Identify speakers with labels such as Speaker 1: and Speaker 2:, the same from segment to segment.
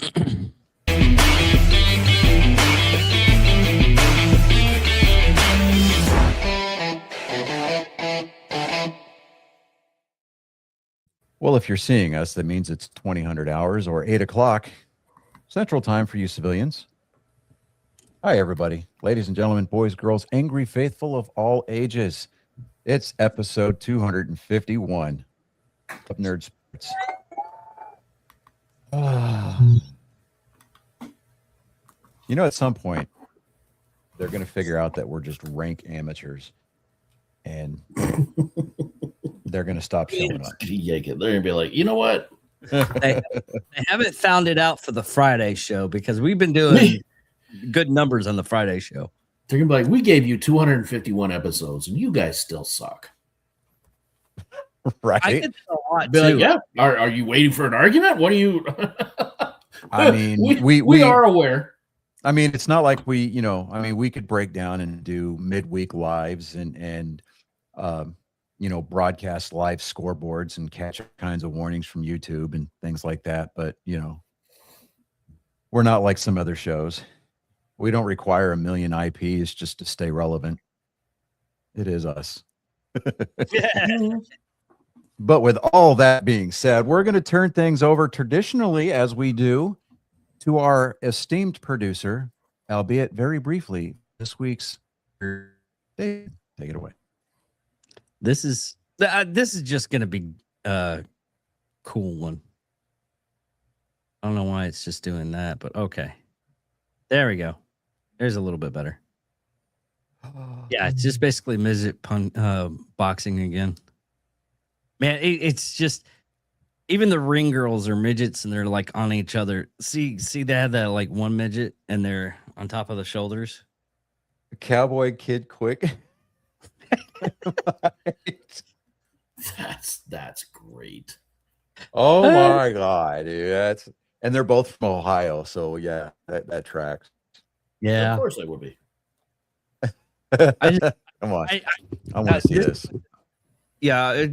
Speaker 1: Well, if you're seeing us, that means it's 2000 hours or 8 o'clock Central Time for you civilians. Hi, everybody. Ladies and gentlemen, boys, girls, angry faithful of all ages. It's episode 251 of Nerd Sports. You know, at some point, they're going to figure out that we're just rank amateurs. And they're going to stop showing up.
Speaker 2: They're going to be like, you know what?
Speaker 3: They haven't found it out for the Friday show because we've been doing good numbers on the Friday show.
Speaker 2: They're going to be like, we gave you 251 episodes and you guys still suck.
Speaker 1: Right?
Speaker 3: I did a lot
Speaker 2: be
Speaker 3: too.
Speaker 2: like, yeah. Are you waiting for an argument? What are you?
Speaker 1: I mean,
Speaker 2: we are aware.
Speaker 1: I mean, it's not like we could break down and do midweek lives and broadcast live scoreboards and catch kinds of warnings from YouTube and things like that. But, we're not like some other shows. We don't require 1 million IPs just to stay relevant. It is us. But with all that being said, we're going to turn things over traditionally, as we do, to our esteemed producer, albeit very briefly, this week's Dave. Take it away.
Speaker 3: This is just going to be a cool one. I don't know why it's just doing that, but okay. There we go. There's a little bit better. Yeah, it's just basically midget boxing again. Man, it's just even the ring girls are midgets and they're like on each other. See, they have that like one midget and they're on top of the shoulders.
Speaker 1: Cowboy Kid Quick.
Speaker 2: That's great.
Speaker 1: Oh my God, dude. And they're both from Ohio, so yeah, that tracks.
Speaker 3: Yeah.
Speaker 2: Of course they would be.
Speaker 1: Come on. I want to see this.
Speaker 4: Yeah,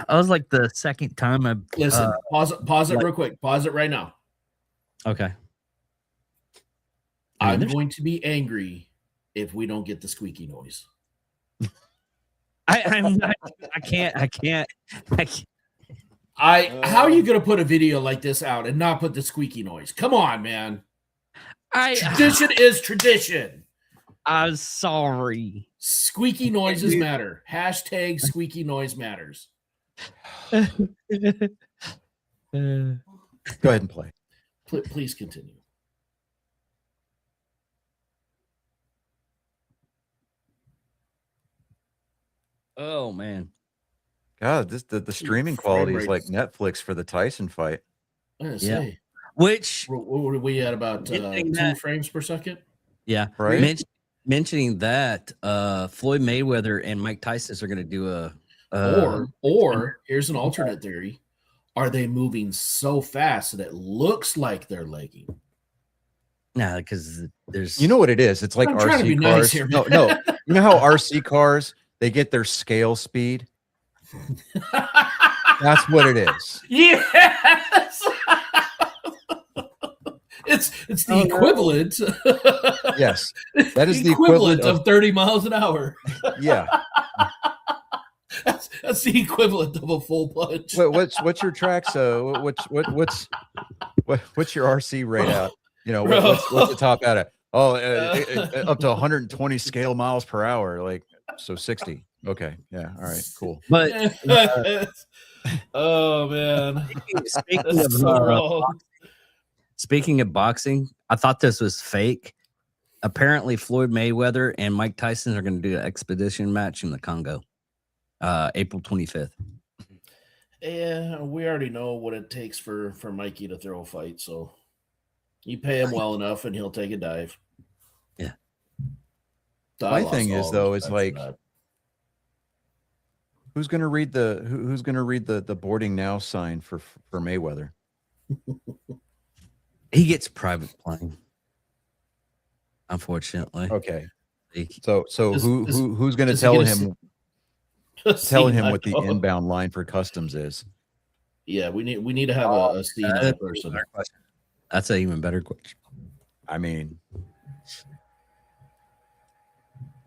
Speaker 4: I was like the second time I
Speaker 2: listen. Pause it real quick. Pause it right now.
Speaker 3: Okay.
Speaker 2: I'm going to be angry if we don't get the squeaky noise.
Speaker 3: I can't.
Speaker 2: How are you going to put a video like this out and not put the squeaky noise? Come on, man. Tradition is tradition.
Speaker 3: I'm sorry.
Speaker 2: Squeaky noises matter. Hashtag squeaky noise matters.
Speaker 1: Go ahead and play.
Speaker 2: Please continue.
Speaker 3: Oh man.
Speaker 1: God, the streaming quality is like Netflix for the Tyson fight.
Speaker 2: Yeah.
Speaker 3: Which
Speaker 2: were we at about 2 frames per second?
Speaker 3: Yeah.
Speaker 1: Right.
Speaker 3: Mentioning that Floyd Mayweather and Mike Tyson are going to do
Speaker 2: or here's an alternate theory. Are they moving so fast that it looks like they're lagging?
Speaker 3: Nah, because there's
Speaker 1: what it is. It's like RC cars. Nice here, no. You know how RC cars, they get their scale speed? That's what it is.
Speaker 2: Yes. It's the equivalent.
Speaker 1: Yes. That is the equivalent
Speaker 2: of 30 miles an hour.
Speaker 1: Yeah.
Speaker 2: That's the equivalent of a full punch.
Speaker 1: What's your tracks? What's your RC rate out? What's the top out at? Up to 120 scale miles per hour. Like, so 60. Okay. Yeah. All right. Cool.
Speaker 3: But
Speaker 2: oh man.
Speaker 3: Speaking of boxing, I thought this was fake. Apparently, Floyd Mayweather and Mike Tyson are going to do an expedition match in the Congo, April 25th.
Speaker 2: Yeah, we already know what it takes for Mikey to throw a fight, so you pay him well enough and he'll take a dive.
Speaker 3: Yeah.
Speaker 1: My thing is though, is like, who's going to read the boarding now sign for Mayweather?
Speaker 3: He gets private plane, unfortunately.
Speaker 1: Okay. So who's going to tell him what the inbound line for customs is?
Speaker 2: Yeah, we need to have a C person.
Speaker 3: That's an even better question.
Speaker 1: I mean,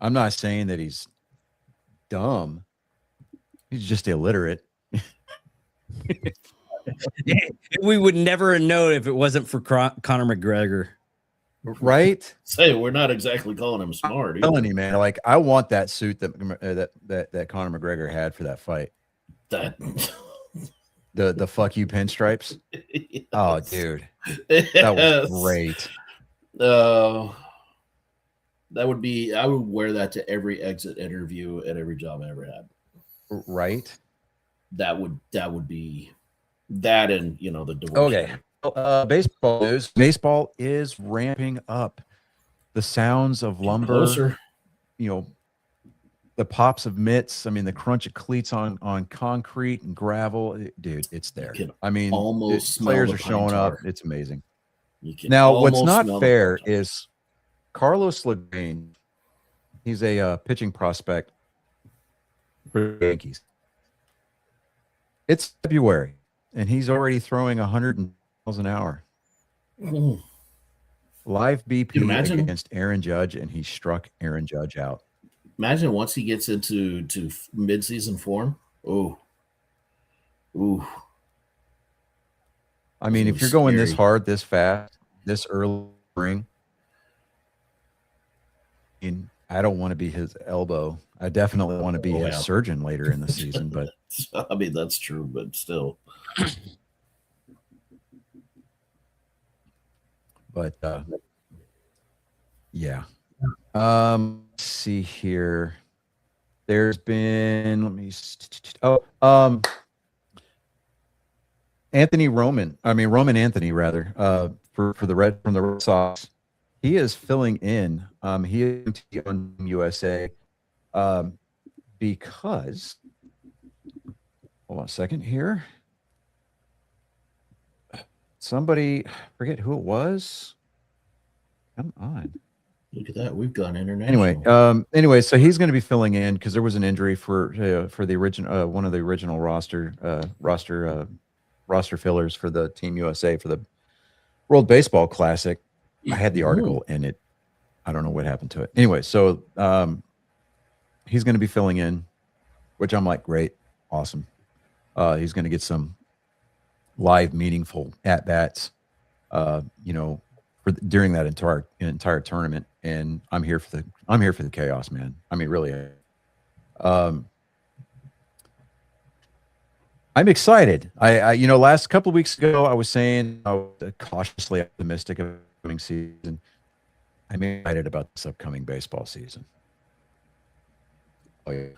Speaker 1: I'm not saying that he's dumb. He's just illiterate.
Speaker 3: We would never have known if it wasn't for Conor McGregor.
Speaker 1: Right?
Speaker 2: Say, we're not exactly calling him smart.
Speaker 1: I'm telling you, man. Like, I want that suit that Conor McGregor had for that fight.
Speaker 2: That
Speaker 1: The fuck you pinstripes.
Speaker 2: Yes.
Speaker 1: Oh, dude, that was
Speaker 2: Yes.
Speaker 1: great.
Speaker 2: That would be. I would wear that to every exit interview at every job I ever had.
Speaker 1: Right?
Speaker 2: That would be that, and the divorce.
Speaker 1: Okay. Baseball news. Baseball is ramping up. The sounds of lumber,
Speaker 2: Closer.
Speaker 1: the pops of mitts. I mean, the crunch of cleats on concrete and gravel. Dude, it's there.
Speaker 2: can
Speaker 1: I mean,
Speaker 2: almost smell
Speaker 1: players
Speaker 2: the
Speaker 1: are
Speaker 2: pine
Speaker 1: showing up.
Speaker 2: tar.
Speaker 1: It's amazing.
Speaker 2: You can
Speaker 1: Now, what's
Speaker 2: almost
Speaker 1: not
Speaker 2: smell the
Speaker 1: fair
Speaker 2: pine tar.
Speaker 1: is Carlos Lagaine. He's a pitching prospect for the Yankees. It's February, and he's already throwing 100 miles an hour.
Speaker 2: Mm.
Speaker 1: Live
Speaker 2: Can you
Speaker 1: BP
Speaker 2: imagine?
Speaker 1: against Aaron Judge, and he struck Aaron Judge out.
Speaker 2: Imagine once he gets into mid-season form. Oh, ooh.
Speaker 1: I mean,
Speaker 2: This
Speaker 1: if you're
Speaker 2: is
Speaker 1: going this
Speaker 2: scary.
Speaker 1: hard, this fast, this early spring, I mean, I don't want to be his elbow. I definitely want to be
Speaker 2: Oh,
Speaker 1: his
Speaker 2: yeah.
Speaker 1: surgeon later in the season, but
Speaker 2: I mean, that's true, but still.
Speaker 1: yeah. Let's see here. There's been Roman Anthony rather, for the Red Sox. He is filling in. He is on USA because hold on a second here. Somebody, forget who it was. Come on.
Speaker 2: Look at that. We've gone international.
Speaker 1: Anyway, so he's going to be filling in because there was an injury for the original one of the original roster fillers for the Team USA for the World Baseball Classic. I had the article in it. I don't know what happened to it. Anyway, so he's going to be filling in, which I'm like, great, awesome. He's going to get some live, meaningful at bats, during that entire tournament. And I'm here for the chaos, man. I mean, really. I'm excited. I last couple of weeks ago, I was saying I was cautiously optimistic of the coming season. I'm excited about this upcoming baseball season. Oh yeah.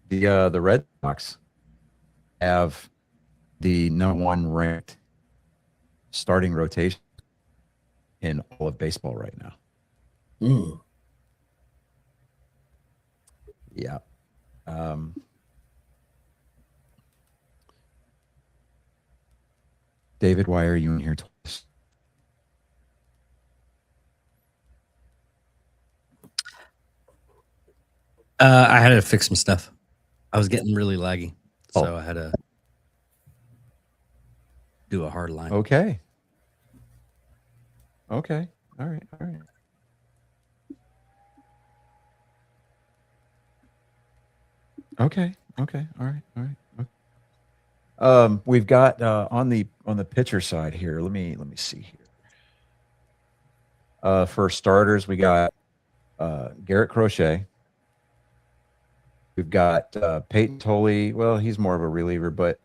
Speaker 1: The Red Sox have the #1 ranked starting rotation in all of baseball right now.
Speaker 2: Mm.
Speaker 1: Yeah. David, why are you in here twice?
Speaker 3: I had to fix some stuff. I was getting really laggy, so
Speaker 1: Oh.
Speaker 3: I had to do a hard line.
Speaker 1: Okay. Okay. All right. All right. Okay. Okay. All right. All right. Okay. We've got on the pitcher side here. Let me see here. For starters, we got Garrett Crochet. We've got Peyton Tolley. Well, he's more of a reliever, but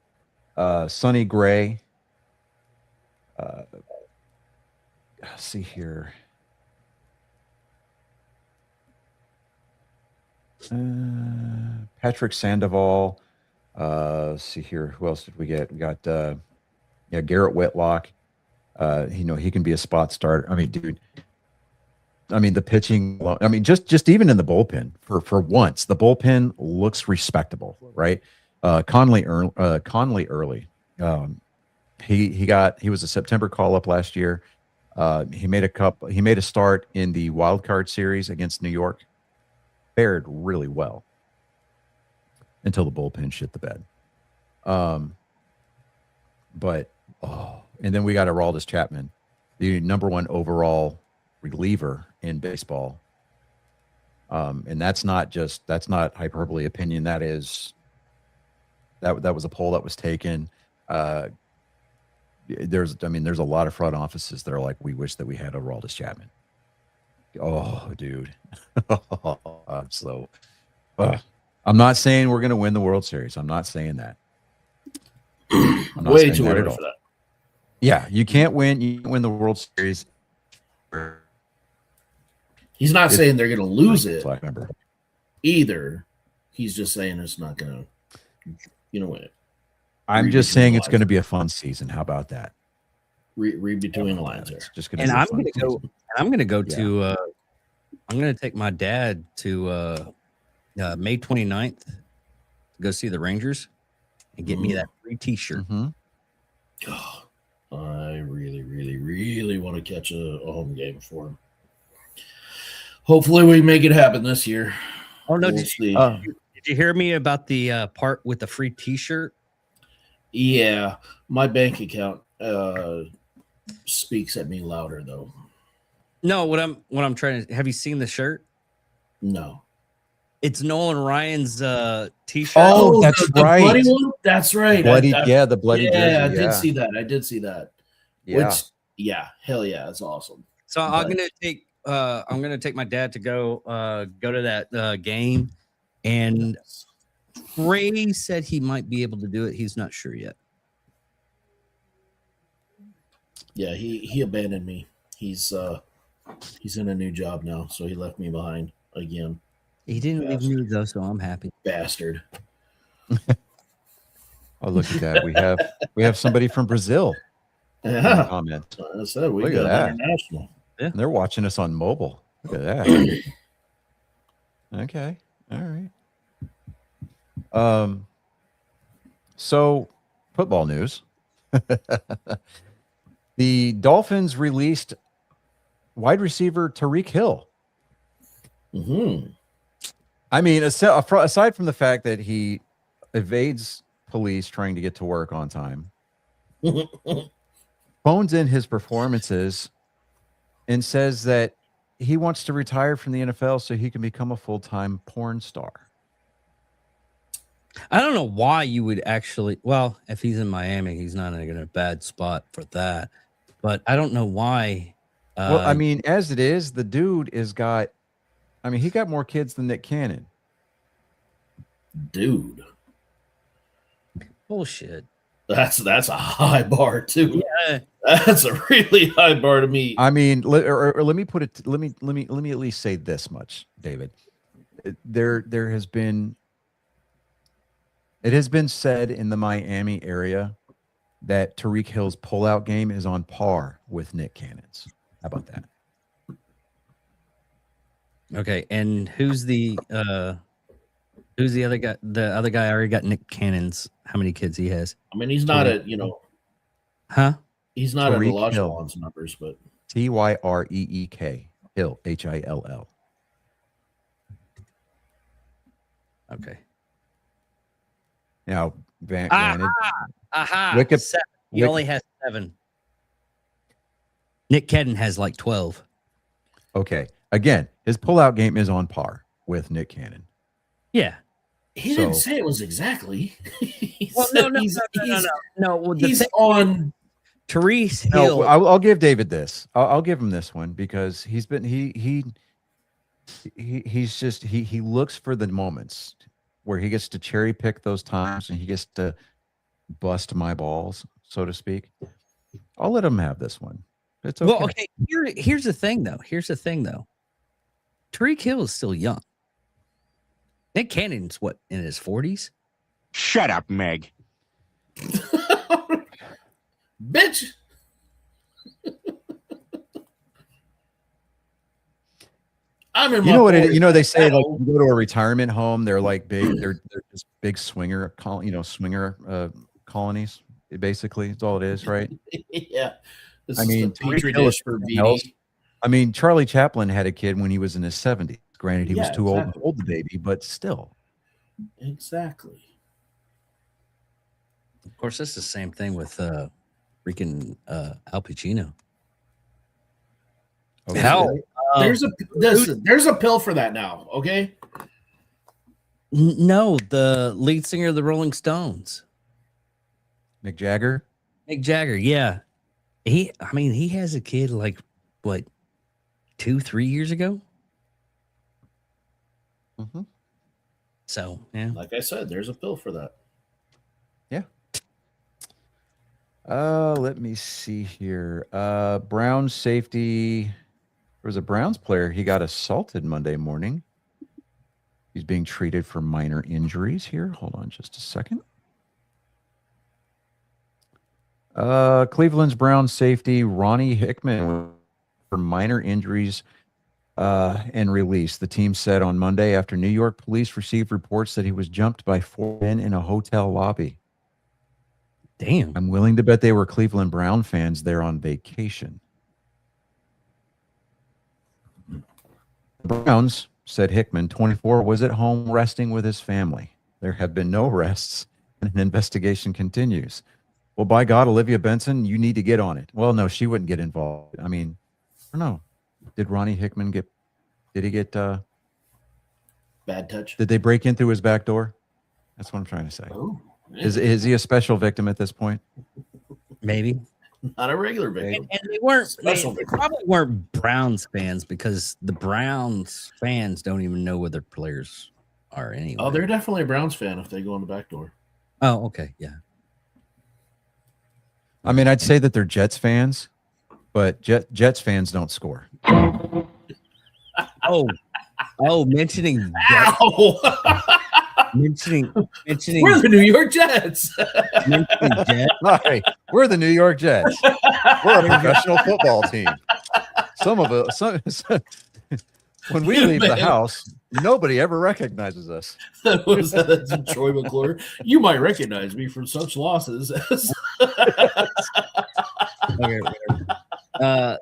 Speaker 1: Sonny Gray. Let's see here. Patrick Sandoval. Let's see here. Who else did we get? We got Garrett Whitlock. He can be a spot starter. I mean, dude. I mean, the pitching. I mean, just even in the bullpen for once, the bullpen looks respectable, right? Conley early. He was a September call up last year. He made a start in the wild card series against New York. Fared really well until the bullpen shit the bed. But and then we got Aroldis Chapman, the #1 overall reliever in baseball. And that's not hyperbole opinion. That was a poll that was taken. There's a lot of front offices that are like, we wish that we had Aroldis Chapman. Oh, dude. I'm not saying we're going to win the World Series. I'm not saying that. I'm not
Speaker 2: Way
Speaker 1: saying
Speaker 2: too
Speaker 1: that at
Speaker 2: early
Speaker 1: all.
Speaker 2: for that.
Speaker 1: Yeah, you can't win. You can't win the World Series.
Speaker 2: He's not saying they're going to lose it
Speaker 1: So I remember.
Speaker 2: either. He's just saying it's not going to, win it.
Speaker 1: I'm
Speaker 2: Read
Speaker 1: just
Speaker 2: between
Speaker 1: saying
Speaker 2: the
Speaker 1: it's going to
Speaker 2: lines.
Speaker 1: be a fun season. How about that?
Speaker 2: Read between the lines there.
Speaker 1: It's just going to
Speaker 3: And
Speaker 1: be a
Speaker 3: I'm
Speaker 1: fun
Speaker 3: going to go.
Speaker 1: season.
Speaker 3: I'm going to go
Speaker 1: Yeah.
Speaker 3: to. I'm going to take my dad to May 29th to go see the Rangers and get me that free T-shirt.
Speaker 1: Mhm.
Speaker 2: Oh, I really, really, really want to catch a home game for him. Hopefully, we make it happen this year.
Speaker 3: Oh no!
Speaker 2: We'll
Speaker 3: Did
Speaker 2: see.
Speaker 3: you hear me about the part with the free T-shirt?
Speaker 2: Yeah, my bank account speaks at me louder though.
Speaker 3: No, what I'm trying to. Have you seen the shirt?
Speaker 2: No.
Speaker 3: It's Nolan Ryan's T-shirt.
Speaker 1: Oh, that's
Speaker 2: the
Speaker 1: right.
Speaker 2: bloody one? That's right.
Speaker 1: Bloody,
Speaker 2: I-
Speaker 1: the bloody
Speaker 2: yeah,
Speaker 1: jersey.
Speaker 2: I
Speaker 1: Yeah,
Speaker 2: did see that. I did see that.
Speaker 1: yeah.
Speaker 2: Which, yeah, hell yeah, it's awesome.
Speaker 3: So I'm
Speaker 2: But-
Speaker 3: gonna take my dad to go to that game, and Ray said he might be able to do it. He's not sure yet.
Speaker 2: Yeah, he abandoned me. He's in a new job now, so he left me behind again.
Speaker 3: He didn't leave me though, so I'm happy.
Speaker 2: Bastard.
Speaker 1: Oh, look at that. We have somebody from Brazil.
Speaker 2: Yeah,
Speaker 1: Comment.
Speaker 2: I said we
Speaker 1: Look at
Speaker 2: got
Speaker 1: that.
Speaker 2: international.
Speaker 1: And they're watching us on mobile. Look at that. Okay. All right. So football news. The Dolphins released wide receiver Tariq Hill.
Speaker 2: Mm-hmm.
Speaker 1: I mean, aside from the fact that he evades police trying to get to work on time, phones in his performances and says that he wants to retire from the NFL so he can become a full-time porn star.
Speaker 3: I don't know why you would actually. Well, if he's in Miami, he's not in a bad spot for that. But I don't know why.
Speaker 1: Well, I mean, as it is, the dude he got more kids than Nick Cannon.
Speaker 2: Dude,
Speaker 3: bullshit.
Speaker 2: that's a high bar too.
Speaker 3: Yeah.
Speaker 2: That's a really high bar to meet.
Speaker 1: I mean, let me put it. Let me at least say this much, David. It has been said in the Miami area that Tariq Hill's pullout game is on par with Nick Cannon's. How about that?
Speaker 3: Okay, and who's the other guy? The other guy already got Nick Cannon's. How many kids he has?
Speaker 2: I mean, he's not at
Speaker 3: Huh?
Speaker 2: he's not at
Speaker 1: Tariq Hill.
Speaker 2: Olajuwon's numbers, but
Speaker 1: Tyreek Hill, Hill.
Speaker 3: Okay.
Speaker 1: Now, granted,
Speaker 3: Aha.
Speaker 1: Wiki-
Speaker 3: 7. He
Speaker 1: Wiki-
Speaker 3: only has 7. Nick Cannon has like 12.
Speaker 1: okay. Again, his pullout game is on par with Nick Cannon.
Speaker 3: Yeah.
Speaker 2: he didn't
Speaker 1: So-
Speaker 2: say it was exactly. He
Speaker 3: Well,
Speaker 2: said
Speaker 3: no.
Speaker 2: he's
Speaker 3: Well, the
Speaker 2: he's
Speaker 3: thing,
Speaker 2: on.
Speaker 3: Therese
Speaker 1: No,
Speaker 3: Hill.
Speaker 1: I'll give David this. I'll give him this one because he's just he looks for the moments where he gets to cherry pick those times and he gets to bust my balls, so to speak. I'll let him have this one. It's okay.
Speaker 3: Well, okay. Here's the thing, though. Tariq Hill is still young. Nick Cannon's what, in his 40s?
Speaker 5: Shut up, Meg.
Speaker 2: Bitch. I'm in
Speaker 1: You
Speaker 2: my
Speaker 1: know what?
Speaker 2: 40s
Speaker 1: They say
Speaker 2: now.
Speaker 1: like you go to a retirement home, they're like big. They're just big swinger colonies. Basically, that's all it is, right?
Speaker 2: Yeah. This
Speaker 1: I
Speaker 2: is
Speaker 1: mean,
Speaker 2: the petri
Speaker 1: Tariq Hill is
Speaker 2: dish for
Speaker 1: something else.
Speaker 2: BD.
Speaker 1: I mean, Charlie Chaplin had a kid when he was in his 70s. Granted, he was
Speaker 2: Yeah,
Speaker 1: too old to
Speaker 2: exactly.
Speaker 1: hold the baby, but still.
Speaker 2: Exactly.
Speaker 3: course, it's the same thing with freaking Al Pacino.
Speaker 1: Okay.
Speaker 3: Hell,
Speaker 2: There's a pill for that now. Okay.
Speaker 3: No, the lead singer of the Rolling Stones,
Speaker 1: Mick Jagger.
Speaker 3: Mick Jagger. Yeah, he has a kid like what 2-3 years ago.
Speaker 1: Mm-hmm.
Speaker 3: So yeah,
Speaker 2: Like I said, there's a pill for that.
Speaker 1: Let me see here. Browns safety. There was a Browns player. He got assaulted Monday morning. He's being treated for minor injuries here. Hold on just a second. Cleveland's Browns safety Ronnie Hickman for minor injuries and released. The team said on Monday after New York police received reports that he was jumped by 4 men in a hotel lobby.
Speaker 3: damn.
Speaker 1: I'm willing to bet they were Cleveland Brown fans there on vacation. The Browns, said Hickman, 24, was at home resting with his family. There have been no arrests, and an investigation continues. Well, by God, Olivia Benson, you need to get on it. Well, no, she wouldn't get involved. I mean, I don't know. Did Ronnie Hickman get
Speaker 2: Bad touch.
Speaker 1: did they break in through his back door? That's what I'm trying to say.
Speaker 2: Oh,
Speaker 1: Is he a special victim at this point?
Speaker 3: Maybe.
Speaker 2: not a regular victim.
Speaker 3: And they weren't. They
Speaker 2: Special victim.
Speaker 3: probably weren't Browns fans because the Browns fans don't even know where their players are anyway.
Speaker 2: Oh, they're definitely a Browns fan if they go in the back door.
Speaker 3: Oh, okay, yeah.
Speaker 1: I mean, I'd say that they're Jets fans, but Jets fans don't score.
Speaker 3: Oh, mentioning
Speaker 2: Ow!
Speaker 3: mentioning
Speaker 2: We're the New York Jets.
Speaker 3: mentioning Jets.
Speaker 1: Hi, we're the New York Jets. We're a professional football team. Some of us, when we leave the house, nobody ever recognizes us.
Speaker 2: That was Troy McClure. You might recognize me from such losses as
Speaker 3: Okay, whatever.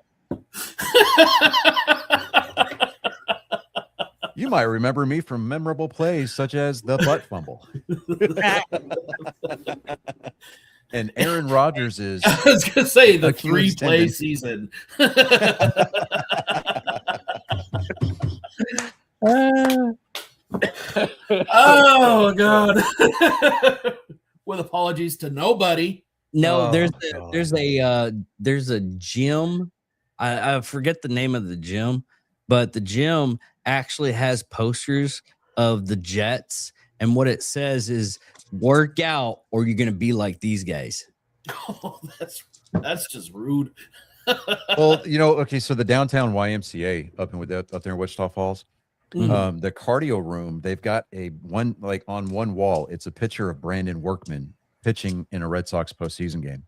Speaker 1: You might remember me from memorable plays such as the butt fumble. And Aaron Rodgers is
Speaker 2: I was gonna say the
Speaker 1: Achilles
Speaker 2: 3-play
Speaker 1: tendon.
Speaker 2: season. Oh God. With apologies to nobody.
Speaker 3: No,
Speaker 1: Oh,
Speaker 3: there's a gym. I forget the name of the gym, but the gym actually has posters of the Jets, and what it says is work out or you're gonna be like these guys.
Speaker 2: Oh, that's just rude.
Speaker 1: well, okay. So the downtown YMCA up there in Wichita Falls,
Speaker 3: Mhm.
Speaker 1: the cardio room, they've got on one wall, it's a picture of Brandon Workman pitching in a Red Sox postseason game.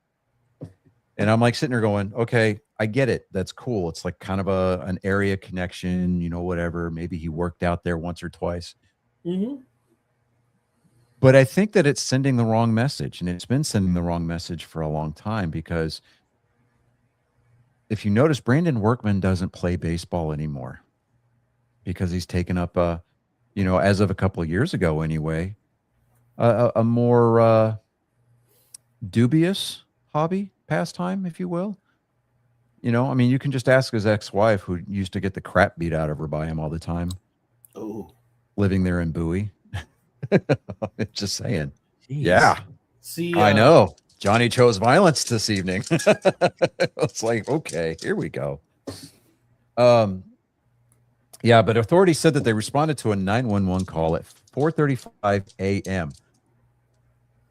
Speaker 1: And I'm like sitting there going, okay, I get it. That's cool. It's like kind of an area connection, whatever. Maybe he worked out there once or twice.
Speaker 2: Mm-hmm.
Speaker 1: But I think that it's sending the wrong message, and it's been sending the wrong message for a long time, because if you notice, Brandon Workman doesn't play baseball anymore because he's taken up as of a couple of years ago anyway, a more dubious hobby, pastime, if you will. I mean, you can just ask his ex-wife, who used to get the crap beat out of her by him all the time,
Speaker 2: Oh,
Speaker 1: living there in Bowie. Just saying.
Speaker 3: Jeez.
Speaker 1: Yeah,
Speaker 2: see,
Speaker 1: I know. Johnny chose violence this evening. It's like, okay, here we go. Yeah, but authorities said that they responded to a 911 call at 4:35 a.m.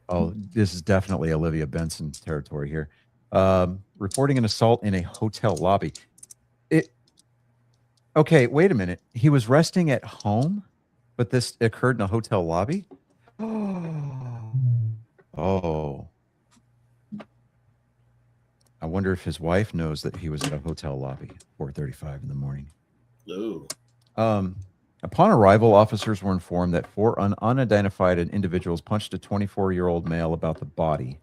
Speaker 1: Oh, this is definitely Olivia Benson territory here. Reporting an assault in a hotel lobby. Okay, wait a minute. He was resting at home, but this occurred in a hotel lobby? Oh. I wonder if his wife knows that he was at a hotel lobby at 4:35 in the morning.
Speaker 2: oh,
Speaker 1: Upon arrival, officers were informed that 4 unidentified individuals punched a 24-year-old male about the body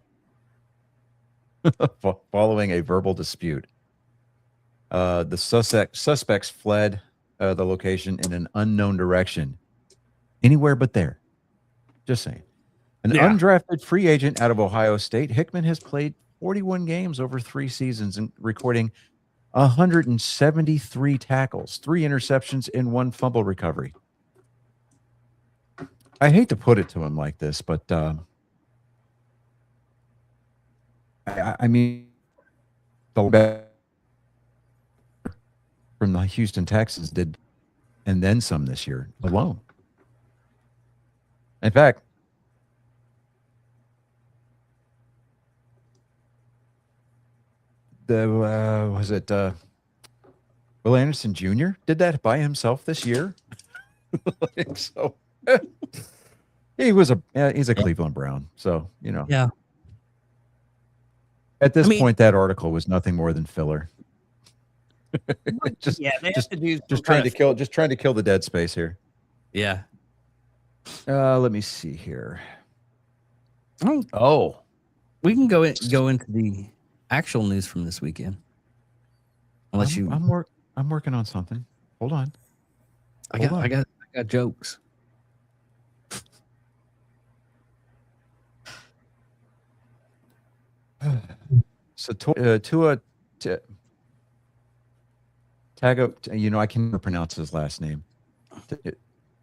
Speaker 1: following a verbal dispute. The suspects fled the location in an unknown direction. Anywhere but there. Just saying. An
Speaker 4: Yeah.
Speaker 1: undrafted free agent out of Ohio State, Hickman has played 41 games over 3 seasons and recording 173 tackles, 3 interceptions, and 1 fumble recovery. I hate to put it to him like this, but I mean, the best from the Houston Texans did, and then some this year alone. In fact, was it Will Anderson Jr. did that by himself this year? Like, so he's a Cleveland Brown, so you know.
Speaker 3: Yeah.
Speaker 1: At this
Speaker 3: I mean-
Speaker 1: point, that article was nothing more than filler. just
Speaker 3: Yeah, they
Speaker 1: just-
Speaker 3: have to do
Speaker 1: just trying to kill the dead space here.
Speaker 3: Yeah.
Speaker 1: Let me see here.
Speaker 3: Oh, we can go into the actual news from this weekend. Unless
Speaker 1: I'm working on something. Hold on.
Speaker 3: I got jokes.
Speaker 1: So Tua Tago, I can never pronounce his last name.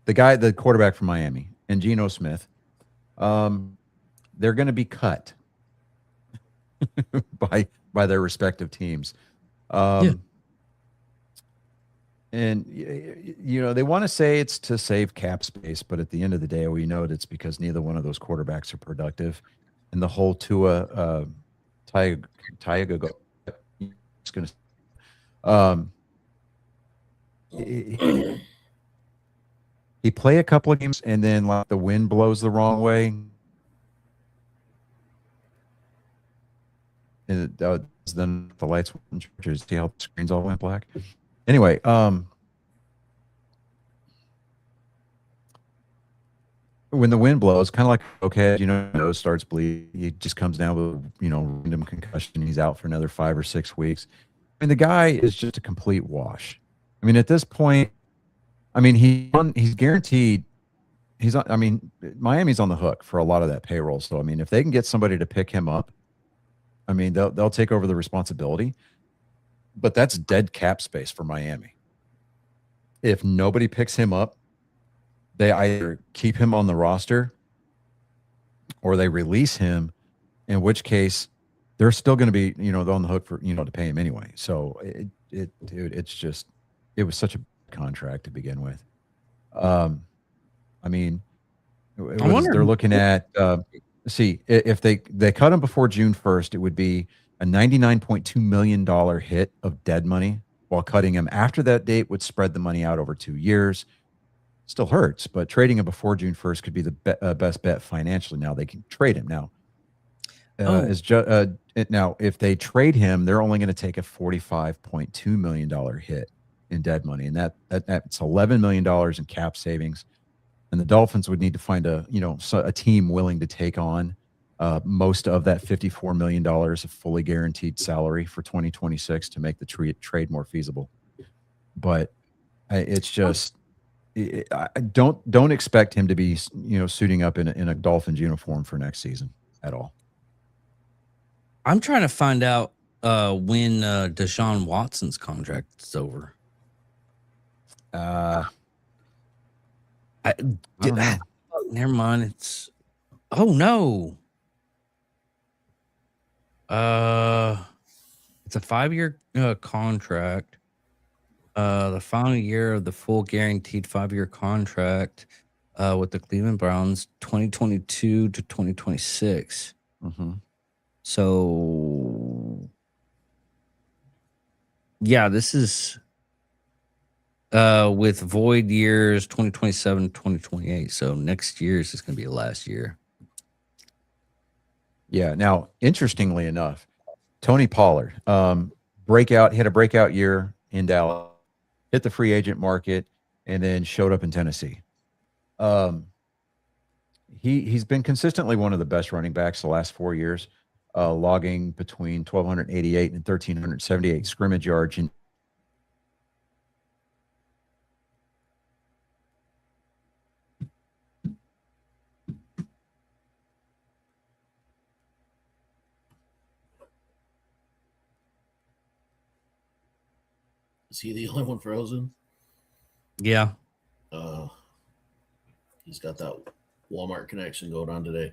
Speaker 1: The quarterback from Miami, and Geno Smith, they're going to be cut by their respective teams. And they want to say it's to save cap space, but at the end of the day, we know it's because neither one of those quarterbacks are productive, and the whole Tua Tagovailoa is going to. He play a couple of games, and then like the wind blows the wrong way, and then the lights went in churches. See how the screens all went black. Anyway, when the wind blows, kind of like nose starts bleeding. He just comes down with random concussion. He's out for another 5 or 6 weeks. I mean, the guy is just a complete wash. I mean, at this point, he's guaranteed. Miami's on the hook for a lot of that payroll. So, I mean, if they can get somebody to pick him up, I mean, they'll take over the responsibility. But that's dead cap space for Miami. If nobody picks him up, they either keep him on the roster or they release him, in which case they're still going to be, they're on the hook for, to pay him anyway. So dude, it was such a contract to begin with. They're looking at, if they cut him before June 1st, it would be a $99.2 million hit of dead money, while cutting him after that date would spread the money out over 2 years. Still hurts, but trading him before June 1st could be the best bet financially. Now they can trade him now. Now, if they trade him, they're only going to take a $45.2 million hit in dead money, and that's $11 million in cap savings. And the Dolphins would need to find a team willing to take on most of that $54 million of fully guaranteed salary for 2026 to make the trade more feasible. But it's just I don't expect him to be suiting up in a Dolphins uniform for next season at all.
Speaker 3: I'm trying to find out when Deshaun Watson's contract is over. Never mind. It's no. It's a 5-year contract. The final year of the full guaranteed 5-year contract with the Cleveland Browns, 2022 to 2026.
Speaker 1: Mm-hmm.
Speaker 3: So, yeah, this is with void years 2027, 2028. So next year is just going to be the last year.
Speaker 1: Yeah. Now, interestingly enough, Tony Pollard hit a breakout year in Dallas, hit the free agent market, and then showed up in Tennessee. He's been consistently one of the best running backs the last 4 years, logging between 1,288 and 1,378 scrimmage yards.
Speaker 2: Is he the only one frozen?
Speaker 3: Yeah.
Speaker 2: He's got that Walmart connection going on today.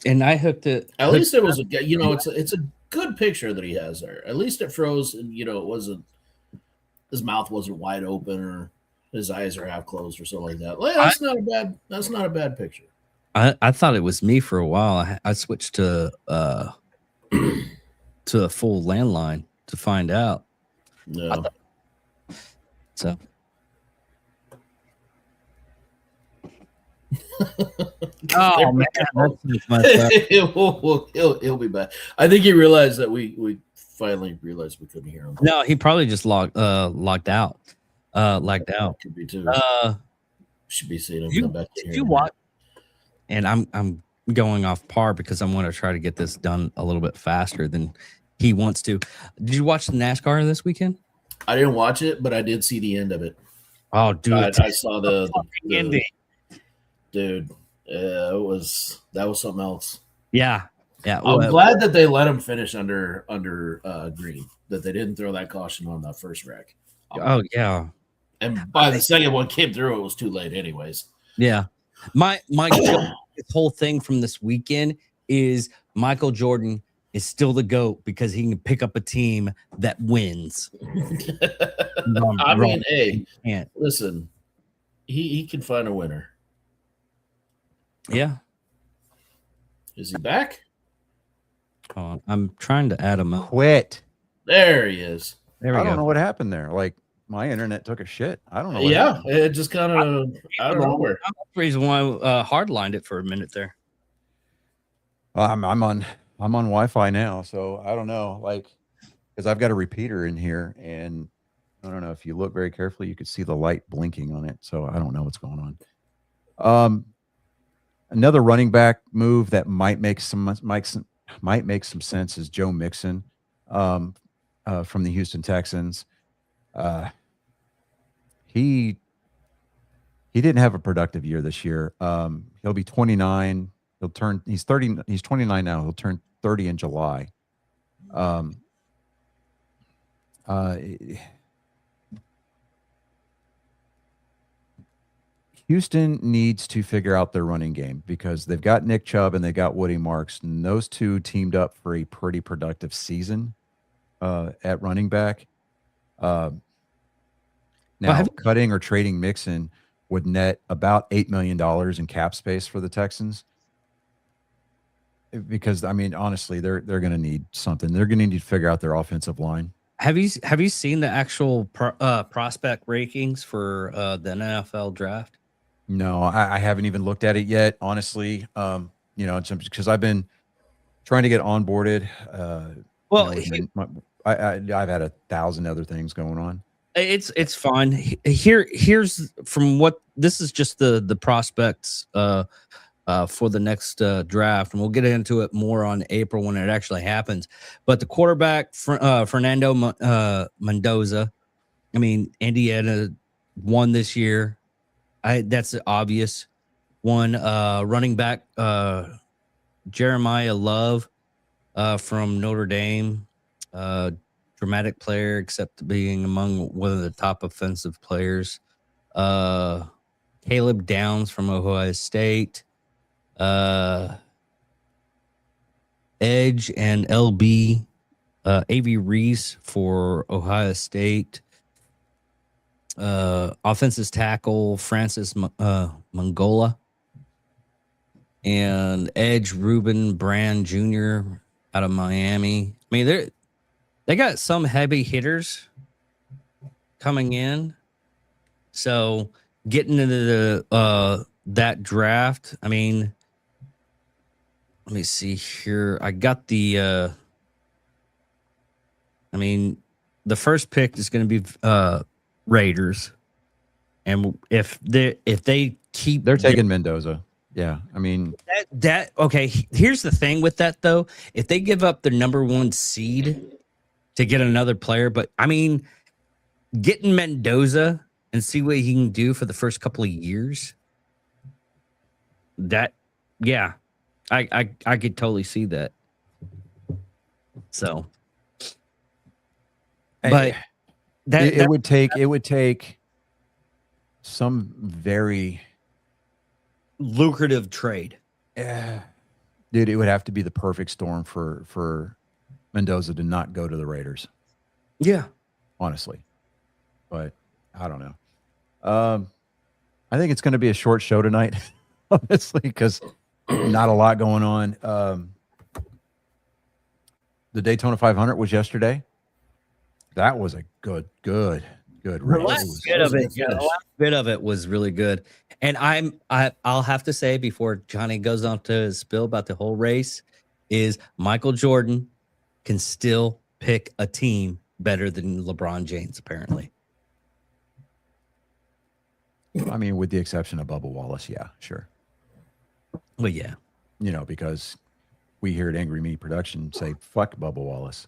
Speaker 3: And I hooked it.
Speaker 2: At least it was it's a good picture that he has there. At least it froze, and it wasn't, his mouth wasn't wide open or his eyes are half closed or something like that. Well, that's not a bad picture.
Speaker 3: I thought it was me for a while. I switched to a full landline to find out.
Speaker 2: No.
Speaker 3: So oh man,
Speaker 2: he'll be back. I think he realized that we finally realized we couldn't hear him.
Speaker 3: no, he probably just logged out. Lagged out.
Speaker 2: Could be too. Should be seeing him
Speaker 3: you-
Speaker 2: come back in
Speaker 3: Did
Speaker 2: here.
Speaker 3: you watch? And I'm going off par because I'm going to try to get this done a little bit faster than he wants to. Did you watch the NASCAR this weekend?
Speaker 2: I didn't watch it, but I did see the end of it.
Speaker 3: Oh, dude,
Speaker 2: I saw the
Speaker 3: ending.
Speaker 2: dude. That was something else.
Speaker 3: Yeah.
Speaker 2: I'm glad that they let him finish under green. That they didn't throw that caution on that first wreck.
Speaker 3: Oh yeah.
Speaker 2: And by the second one came through, it was too late, anyways.
Speaker 3: Yeah. My this whole thing from this weekend is Michael Jordan is still the GOAT because he can pick up a team that wins.
Speaker 2: I mean, hey,
Speaker 3: Can't.
Speaker 2: listen, he can find a winner.
Speaker 3: Yeah.
Speaker 2: Is he back?
Speaker 3: Hold on. I'm trying to add him up.
Speaker 1: Quit.
Speaker 2: There he is.
Speaker 3: There we
Speaker 1: I don't
Speaker 3: go.
Speaker 1: know what happened there. Like my internet took a shit. I don't know. What
Speaker 2: Yeah,
Speaker 1: happened.
Speaker 2: it just kind of out of nowhere.
Speaker 3: That's the reason why I hardlined it for a minute there.
Speaker 1: I'm on Wi-Fi now, so I don't know. Like, because I've got a repeater in here, and I don't know if you look very carefully, you could see the light blinking on it. So I don't know what's going on. Another running back move that might make some sense is Joe Mixon, from the Houston Texans. He didn't have a productive year this year. He'll be 29. He's 30. He's 29 now. He'll turn 30 in July. Houston needs to figure out their running game because they've got Nick Chubb and they got Woody Marks, and those two teamed up for a pretty productive season at running back. Now, cutting or trading Mixon would net about $8 million in cap space for the Texans. Because I mean, honestly, they're going to need something. They're going to need to figure out their offensive line.
Speaker 3: Have you seen the actual prospect rankings for the NFL draft?
Speaker 1: No, I haven't even looked at it yet. Honestly, because I've been trying to get onboarded. I've had 1,000 other things going on.
Speaker 3: It's fine. Here's from what this is just the prospects for the next draft, and we'll get into it more on April when it actually happens. But the quarterback, Fernando Mendoza, I mean, Indiana won this year. That's obvious. One running back, Jeremiah Love from Notre Dame, dramatic player, except being among one of the top offensive players. Caleb Downs from Ohio State. Edge and LB, A.V. Reese for Ohio State. Offensive tackle Francis Mongola, and Edge Ruben Brand Jr. out of Miami. I mean, they got some heavy hitters coming in. So getting into the that draft, I mean, let me see here. I got the the first pick is going to be Raiders, and if they keep,
Speaker 1: They're taking Mendoza. Yeah, I mean
Speaker 3: that okay. Here's the thing with that though: if they give up the number 1 seed to get another player, but I mean, getting Mendoza and see what he can do for the first couple of years. That, yeah, I could totally see that. So, but
Speaker 1: it would take some very
Speaker 3: lucrative trade.
Speaker 1: dude, it would have to be the perfect storm for Mendoza to not go to the Raiders,
Speaker 3: Yeah.
Speaker 1: honestly. But I don't know. I think it's going to be a short show tonight, honestly, because not a lot going on. The Daytona 500 was yesterday. That was a good
Speaker 3: The
Speaker 1: race.
Speaker 3: last bit of it was really good. And I'll have to say before Johnny goes on to his spill about the whole race is Michael Jordan can still pick a team better than LeBron James, apparently.
Speaker 1: I mean, with the exception of Bubba Wallace, yeah, sure.
Speaker 3: Well, yeah.
Speaker 1: You know, because we here at Angry Me Production say fuck Bubba Wallace.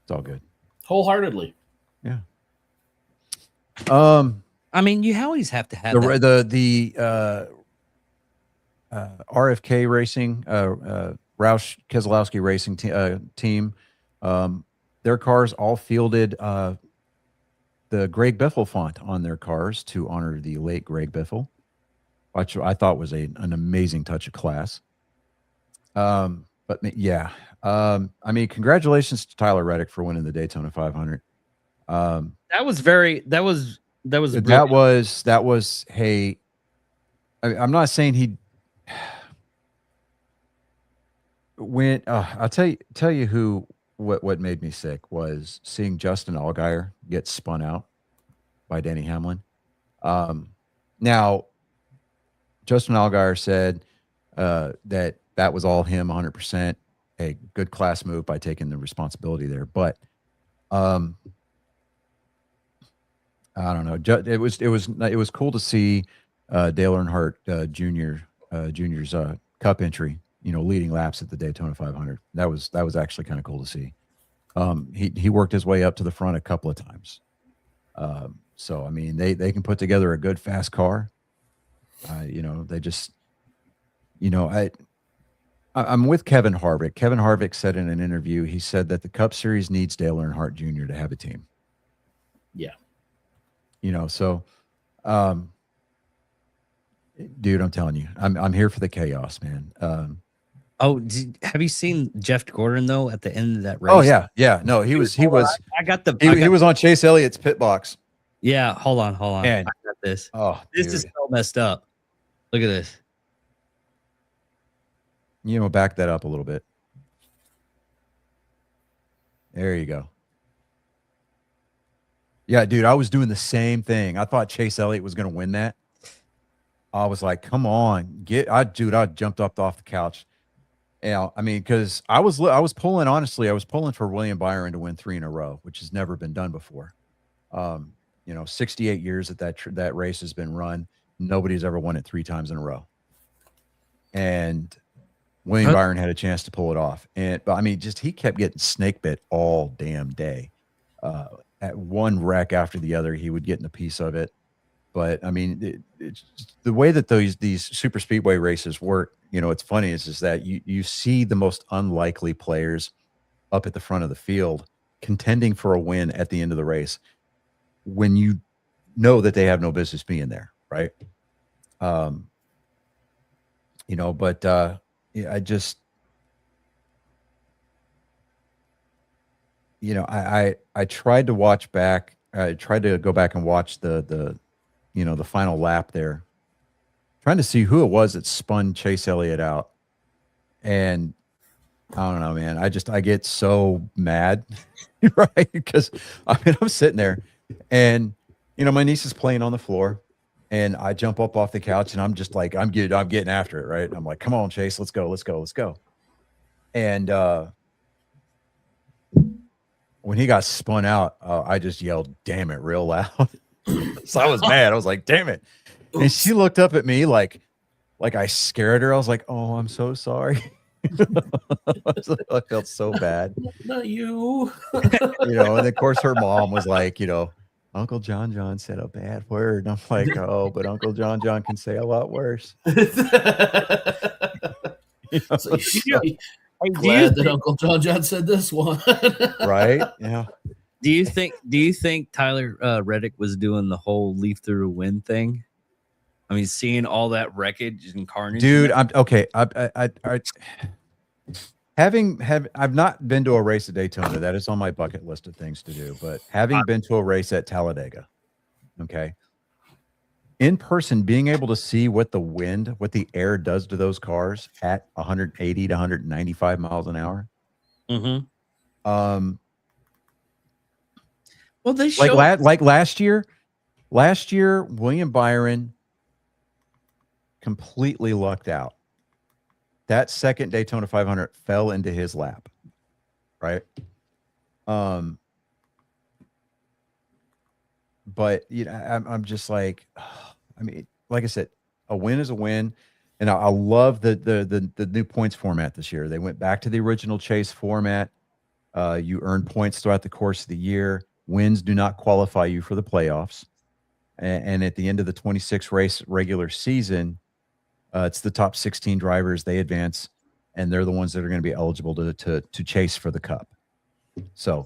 Speaker 1: It's all good.
Speaker 2: Wholeheartedly.
Speaker 1: Yeah.
Speaker 3: I mean, you always have to have
Speaker 1: the RFK Racing, Roush Keselowski Racing team, their cars all fielded the Greg Biffle font on their cars to honor the late Greg Biffle, which I thought was an amazing touch of class. But yeah, I mean, congratulations to Tyler Reddick for winning the Daytona 500.
Speaker 3: that was
Speaker 1: Hey, I'm not saying he went. I'll tell you what made me sick was seeing Justin Allgaier get spun out by Denny Hamlin. Now, Justin Allgaier said that was all him 100%. A good class move by taking the responsibility there, but I don't know. It was cool to see Dale Earnhardt Jr.'s Cup entry, leading laps at the Daytona 500. That was actually kind of cool to see. He worked his way up to the front a couple of times. So I mean, they can put together a good fast car. They just, I'm with Kevin Harvick. Kevin Harvick said in an interview, he said that the Cup Series needs Dale Earnhardt Jr. to have a team.
Speaker 2: Yeah.
Speaker 1: So, dude, I'm telling you, I'm here for the chaos, man.
Speaker 3: Have you seen Jeff Gordon though at the end of that race?
Speaker 1: Oh yeah. No, he was.
Speaker 3: He
Speaker 1: was on Chase Elliott's pit box.
Speaker 3: Yeah, hold on.
Speaker 1: Man.
Speaker 3: I got this.
Speaker 1: Oh,
Speaker 3: This
Speaker 1: dude.
Speaker 3: is so messed up. Look at this.
Speaker 1: Back that up a little bit. There you go. Yeah, dude, I was doing the same thing. I thought Chase Elliott was going to win that. I was like, come on, I jumped up off the couch. I mean, because I was pulling for William Byron to win 3 in a row, which has never been done before. 68 years that race has been run. Nobody's ever won it 3 times in a row. And William Byron had a chance to pull it off. But I mean, he kept getting snake bit all damn day. At one wreck after the other, he would get in a piece of it. But I mean, it's the way that these super speedway races work. It's funny is that you see the most unlikely players up at the front of the field contending for a win at the end of the race when you know that they have no business being there, right? But I just, I tried to watch back. I tried to go back and watch the final lap there, trying to see who it was that spun Chase Elliott out. And I don't know, man. I get so mad, right? Because I'm sitting there and, my niece is playing on the floor and I jump up off the couch and I'm just like, I'm getting after it. Right. I'm like, come on, Chase, let's go. And, when he got spun out, I just yelled, damn it, real loud. So I was mad. I was like, damn it. And she looked up at me like I scared her. I was like, oh, I'm so sorry. I felt so bad.
Speaker 2: Not you.
Speaker 1: And of course her mom was like, Uncle John said a bad word. And I'm like, oh, but Uncle John can say a lot worse.
Speaker 2: So glad that Uncle John said this one.
Speaker 1: Right? Yeah.
Speaker 3: Do you think Tyler Reddick was doing the whole leaf through a wind thing? I mean, seeing all that wreckage and carnage.
Speaker 1: Dude, I'm okay. I've not been to a race at Daytona. That is on my bucket list of things to do. But having been to a race at Talladega, okay, in person, being able to see what the air does to those cars at 180 to 195 miles an hour.
Speaker 3: Mm-hmm.
Speaker 1: Well, they showed like last year, William Byron completely lucked out. That second Daytona 500 fell into his lap, right? But you know, I'm just like, I mean, like I said, a win is a win, and I love the new points format this year. They went back to the original chase format. You earn points throughout the course of the year. Wins do not qualify you for the playoffs, and at the end of the 26 race regular season, it's the top 16 drivers. They advance, and they're the ones that are going to be eligible to chase for the cup. So,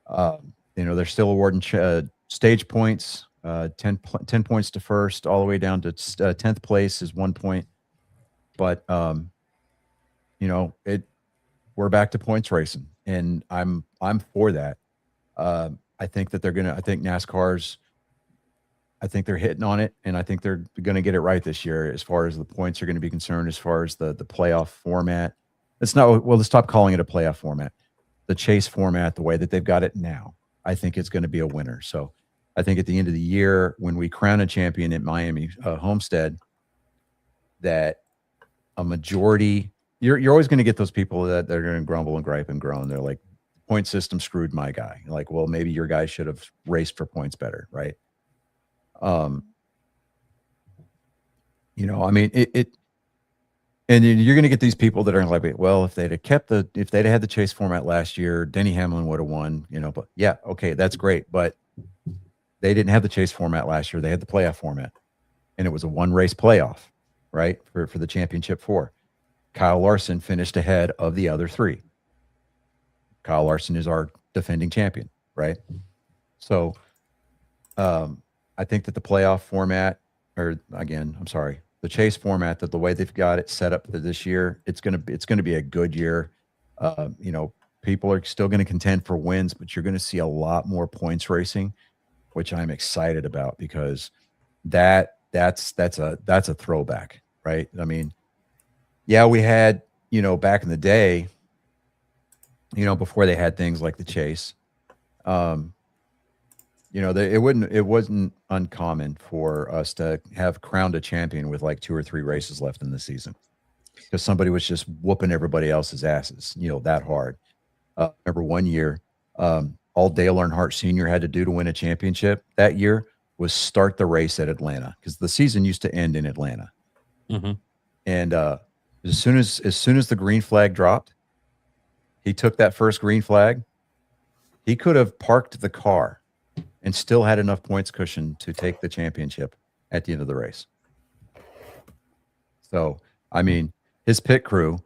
Speaker 1: you know, they're still awarding stage points, 10 points to first, all the way down to 10th place is 1 point. But, you know, we're back to points racing, and I'm for that. I think that I think NASCAR's, I think they're hitting on it, and I think they're going to get it right this year as far as the points are going to be concerned, as far as the playoff format. Let's stop calling it a playoff format. The chase format, the way that they've got it now, I think it's going to be a winner. So I think at the end of the year, when we crown a champion at Miami Homestead, that a majority, you're always going to get those people that they're going to grumble and gripe and groan. They're like, point system screwed my guy. Like, well, maybe your guy should have raced for points better, right? You know, I mean, and you're going to get these people that are like, well, if they'd had the chase format last year, Denny Hamlin would have won, you know, but yeah, okay, that's great. But they didn't have the chase format last year. They had the playoff format, and it was a one race playoff, right? For the championship 4. Kyle Larson finished ahead of the other 3. Kyle Larson is our defending champion, right? So, I think that the playoff format, the chase format, that the way they've got it set up for this year, it's gonna be a good year. You know, people are still going to contend for wins, but you're going to see a lot more points racing, which I'm excited about, because that's a throwback, right? I mean, yeah, we had, you know, back in the day, you know, before they had things like the chase, you know, it wasn't uncommon for us to have crowned a champion with like 2 or 3 races left in the season, because somebody was just whooping everybody else's asses, you know, that hard. Remember one year, all Dale Earnhardt Sr. had to do to win a championship that year was start the race at Atlanta, because the season used to end in Atlanta.
Speaker 3: Mm-hmm.
Speaker 1: And as soon as the green flag dropped, he took that first green flag. He could have parked the car and still had enough points cushion to take the championship at the end of the race. So, I mean, his pit crew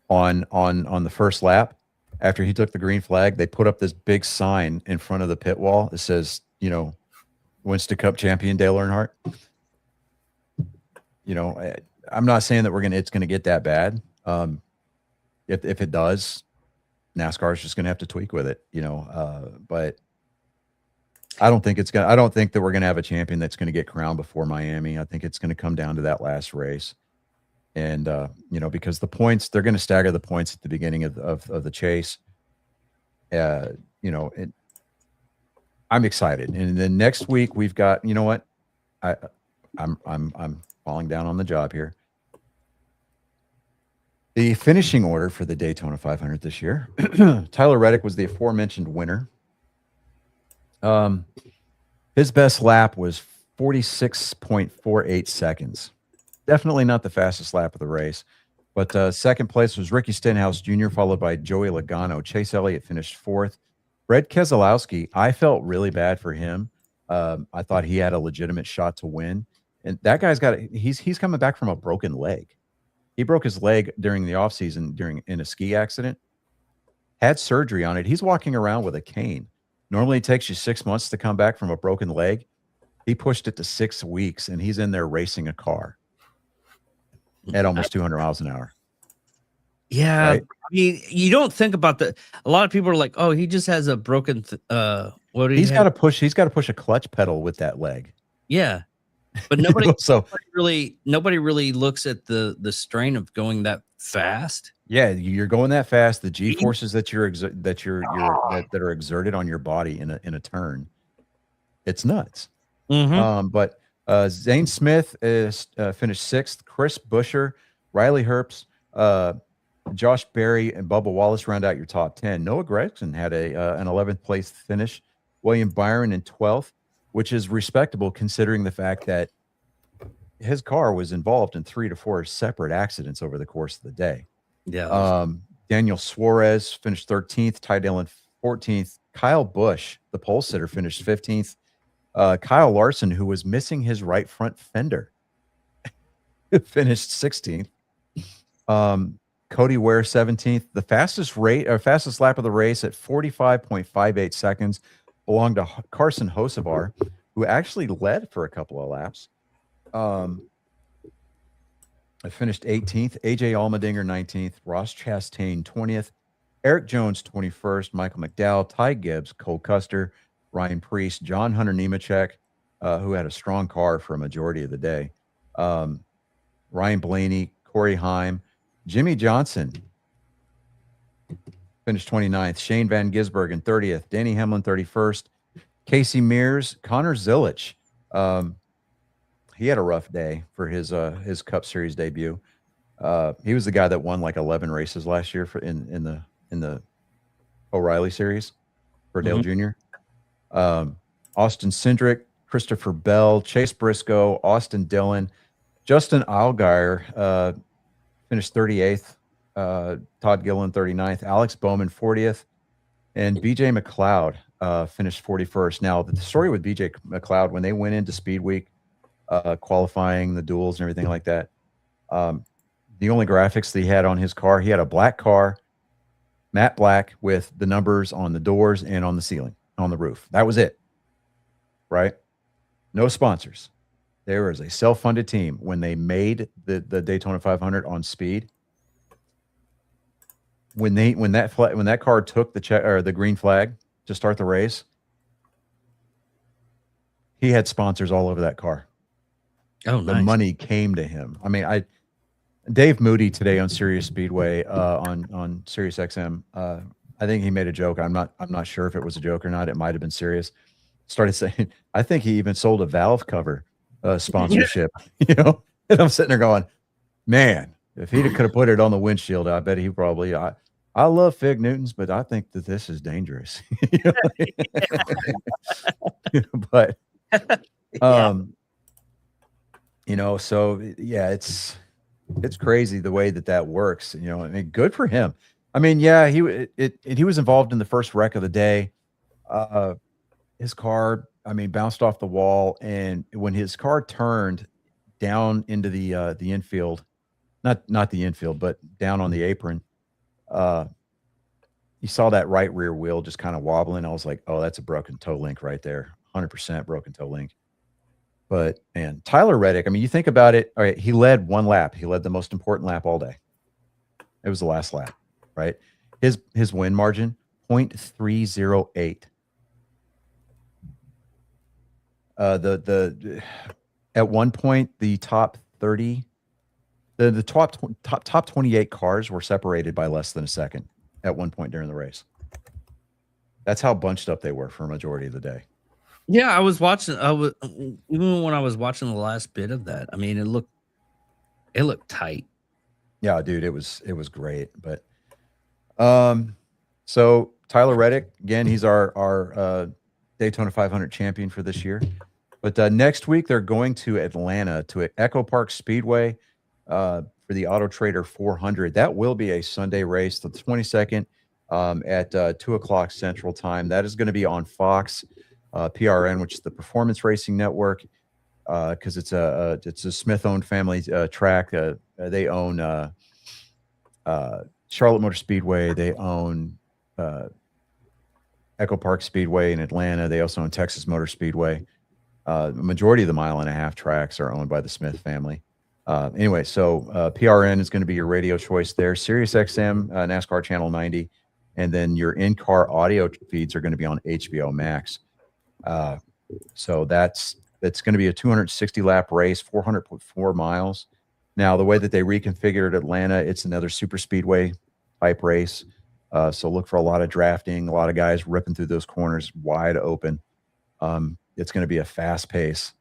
Speaker 1: on the first lap, after he took the green flag, they put up this big sign in front of the pit wall that says, you know, Winston Cup champion Dale Earnhardt. You know, I'm not saying that it's going to get that bad. If it does, NASCAR is just going to have to tweak with it, you know, but I don't think that we're going to have a champion that's going to get crowned before Miami. I think it's going to come down to that last race. And, you know, because the points, they're going to stagger the points at the beginning of the chase. You know, I'm excited. And then next week we've got, you know what, I'm falling down on the job here. The finishing order for the Daytona 500 this year, Tyler Reddick was the aforementioned winner. His best lap was 46.48 seconds. Definitely not the fastest lap of the race. But second place was Ricky Stenhouse Jr., followed by Joey Logano. Chase Elliott finished 4th. Brad Keselowski, I felt really bad for him. I thought he had a legitimate shot to win. And that guy's he's coming back from a broken leg. He broke his leg during the offseason in a ski accident, had surgery on it. He's walking around with a cane. Normally it takes you 6 months to come back from a broken leg. He pushed it to 6 weeks, and he's in there racing a car at almost 200 miles an hour.
Speaker 3: Yeah,
Speaker 1: Right?
Speaker 3: I mean, you don't think about that. A lot of people are like, "Oh, he just has a broken." What do you
Speaker 1: He's got to push. He's got to push a clutch pedal with that leg.
Speaker 3: Yeah, but nobody,
Speaker 1: So
Speaker 3: nobody really looks at the strain of going that fast.
Speaker 1: yeah, you're going that fast. The G forces that that are exerted on your body in a turn, it's nuts.
Speaker 3: Mm-hmm.
Speaker 1: But Zane Smith is finished 6th. Chris Buescher, Riley Herbst, Josh Berry, and Bubba Wallace round out your top 10. Noah Gragson had an 11th place finish. William Byron in 12th, which is respectable considering the fact that his car was involved in 3 to 4 separate accidents over the course of the day.
Speaker 3: Yeah.
Speaker 1: Daniel Suarez finished 13th. Ty Dillon 14th. Kyle Busch, the pole sitter, finished 15th. Kyle Larson, who was missing his right front fender, finished 16th. Cody Ware 17th. The fastest lap of the race at 45.58 seconds belonged to Carson Hocevar, who actually led for a couple of laps. I finished 18th. AJ Allmendinger 19th. Ross Chastain 20th. Eric Jones 21st. Michael McDowell, Ty Gibbs, Cole Custer, Ryan Priest, John Hunter Nemechek, who had a strong car for a majority of the day. Ryan Blaney, Corey Heim, Jimmy Johnson finished 29th. Shane Van Gisbergen 30th. Danny Hamlin 31st. Casey Mears, Connor Zilich. He had a rough day for his Cup Series debut. He was the guy that won like 11 races last year in the O'Reilly series for Dale Jr. Austin Cindric, Christopher Bell, Chase Briscoe, Austin Dillon, Justin Allgaier finished 38th. Todd Gillen 39th. Alex Bowman 40th, and BJ McLeod finished 41st. Now the story with BJ McLeod, when they went into Speed Week, qualifying the duels and everything like that, the only graphics that he had on his car, he had a black car, matte black, with the numbers on the doors and on the ceiling, on the roof. That was it. Right? No sponsors. There was a self-funded team when they made the Daytona 500 on speed. When that car took the green flag to start the race, he had sponsors all over that car.
Speaker 3: Oh,
Speaker 1: The
Speaker 3: nice.
Speaker 1: money came to him. I mean, Dave Moody today on Sirius Speedway on Sirius XM. I think he made a joke. I'm not sure if it was a joke or not. It might have been serious. Started saying, I think he even sold a valve cover sponsorship. You know, and I'm sitting there going, man, if he could have put it on the windshield, I bet he probably. I love Fig Newtons, but I think that this is dangerous. But you know, so yeah, it's crazy the way that works. You know, I mean, good for him. I mean, yeah, he was involved in the first wreck of the day. His car, I mean, bounced off the wall, and when his car turned down into the infield, not the infield, but down on the apron, you saw that right rear wheel just kind of wobbling. I was like, oh, that's a broken toe link right there, 100% broken toe link. But man, Tyler Reddick, I mean, you think about it. All right, he led one lap. He led the most important lap all day. It was the last lap, right? His win margin 0.308. The at one point the top 30, the top 28 cars were separated by less than a second at one point during the race. That's how bunched up they were for a majority of the day.
Speaker 3: Yeah, I was watching. Even when I was watching the last bit of that, I mean, it looked tight.
Speaker 1: Yeah, dude, it was great. But so Tyler Reddick, again, he's our Daytona 500 champion for this year. But next week they're going to Atlanta to Echo Park Speedway for the Auto Trader 400. That will be a Sunday race, the 22nd at 2:00 Central Time. That is going to be on Fox PRN, which is the Performance Racing Network, because it's a Smith-owned family track. They own Charlotte Motor Speedway. They own Echo Park Speedway in Atlanta. They also own Texas Motor Speedway. The majority of the 1.5 mile tracks are owned by the Smith family. Anyway, so PRN is going to be your radio choice there. Sirius XM, NASCAR Channel 90, and then your in-car audio feeds are going to be on HBO Max. So that's going to be a 260 lap race, 400.4 miles. Now, the way that they reconfigured Atlanta, it's another super speedway type race. So look for a lot of drafting, a lot of guys ripping through those corners wide open. It's going to be a fast pace.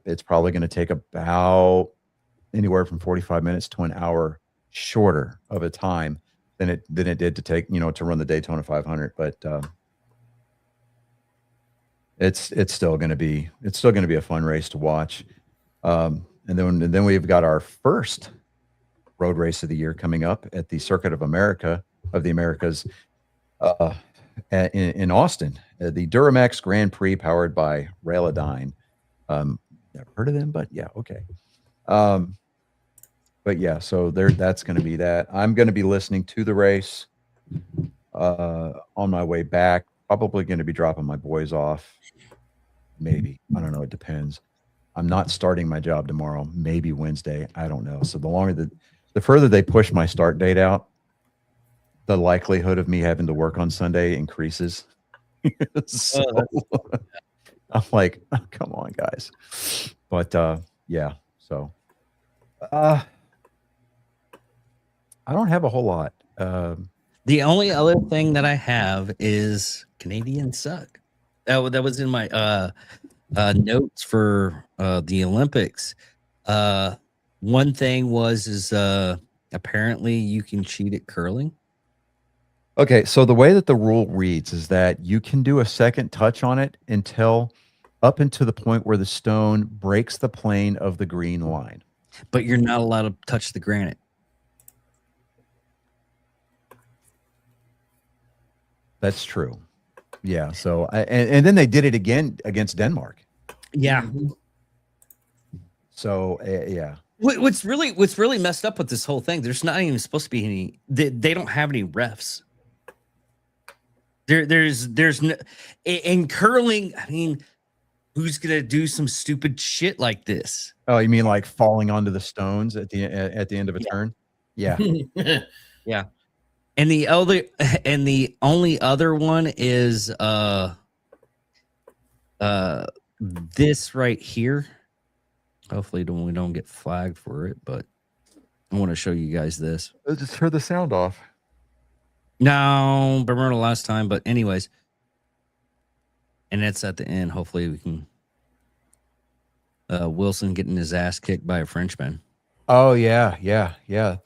Speaker 1: It's probably going to take about anywhere from 45 minutes to an hour shorter of a time than it did to take, to run the Daytona 500. But it's still going to be a fun race to watch. And then we've got our first road race of the year coming up at the Circuit of the Americas in Austin, the Duramax Grand Prix powered by Raildyne. Never heard of them, but yeah, okay. But yeah, so that's going to be that. I'm going to be listening to the race on my way back. Probably going to be dropping my boys off. Maybe, I don't know. It depends. I'm not starting my job tomorrow. Maybe Wednesday. I don't know. So the further they push my start date out, the likelihood of me having to work on Sunday increases. So I'm like, oh, come on, guys. But yeah. So I don't have a whole lot.
Speaker 3: The only other thing that I have is Canadians suck. That was in my notes for the Olympics. One thing is apparently you can cheat at curling.
Speaker 1: Okay, so the way that the rule reads is that you can do a second touch on it up until the point where the stone breaks the plane of the green line.
Speaker 3: But you're not allowed to touch the granite.
Speaker 1: That's true. Yeah. So and then they did it again against Denmark.
Speaker 3: Yeah.
Speaker 2: Mhm.
Speaker 1: So yeah.
Speaker 3: What's really messed up with this whole thing? There's not even supposed to be any. They don't have any refs. There's no in curling. I mean, who's gonna do some stupid shit like this?
Speaker 1: Oh, you mean like falling onto the stones at the end of a turn? Yeah.
Speaker 3: Yeah. And the only other one is this right here. Hopefully we don't get flagged for it, but I want to show you guys this.
Speaker 1: Let's just turn the sound off.
Speaker 3: No, remember the last time, but anyways. And it's at the end. Hopefully we can Wilson getting his ass kicked by a Frenchman.
Speaker 1: Oh yeah.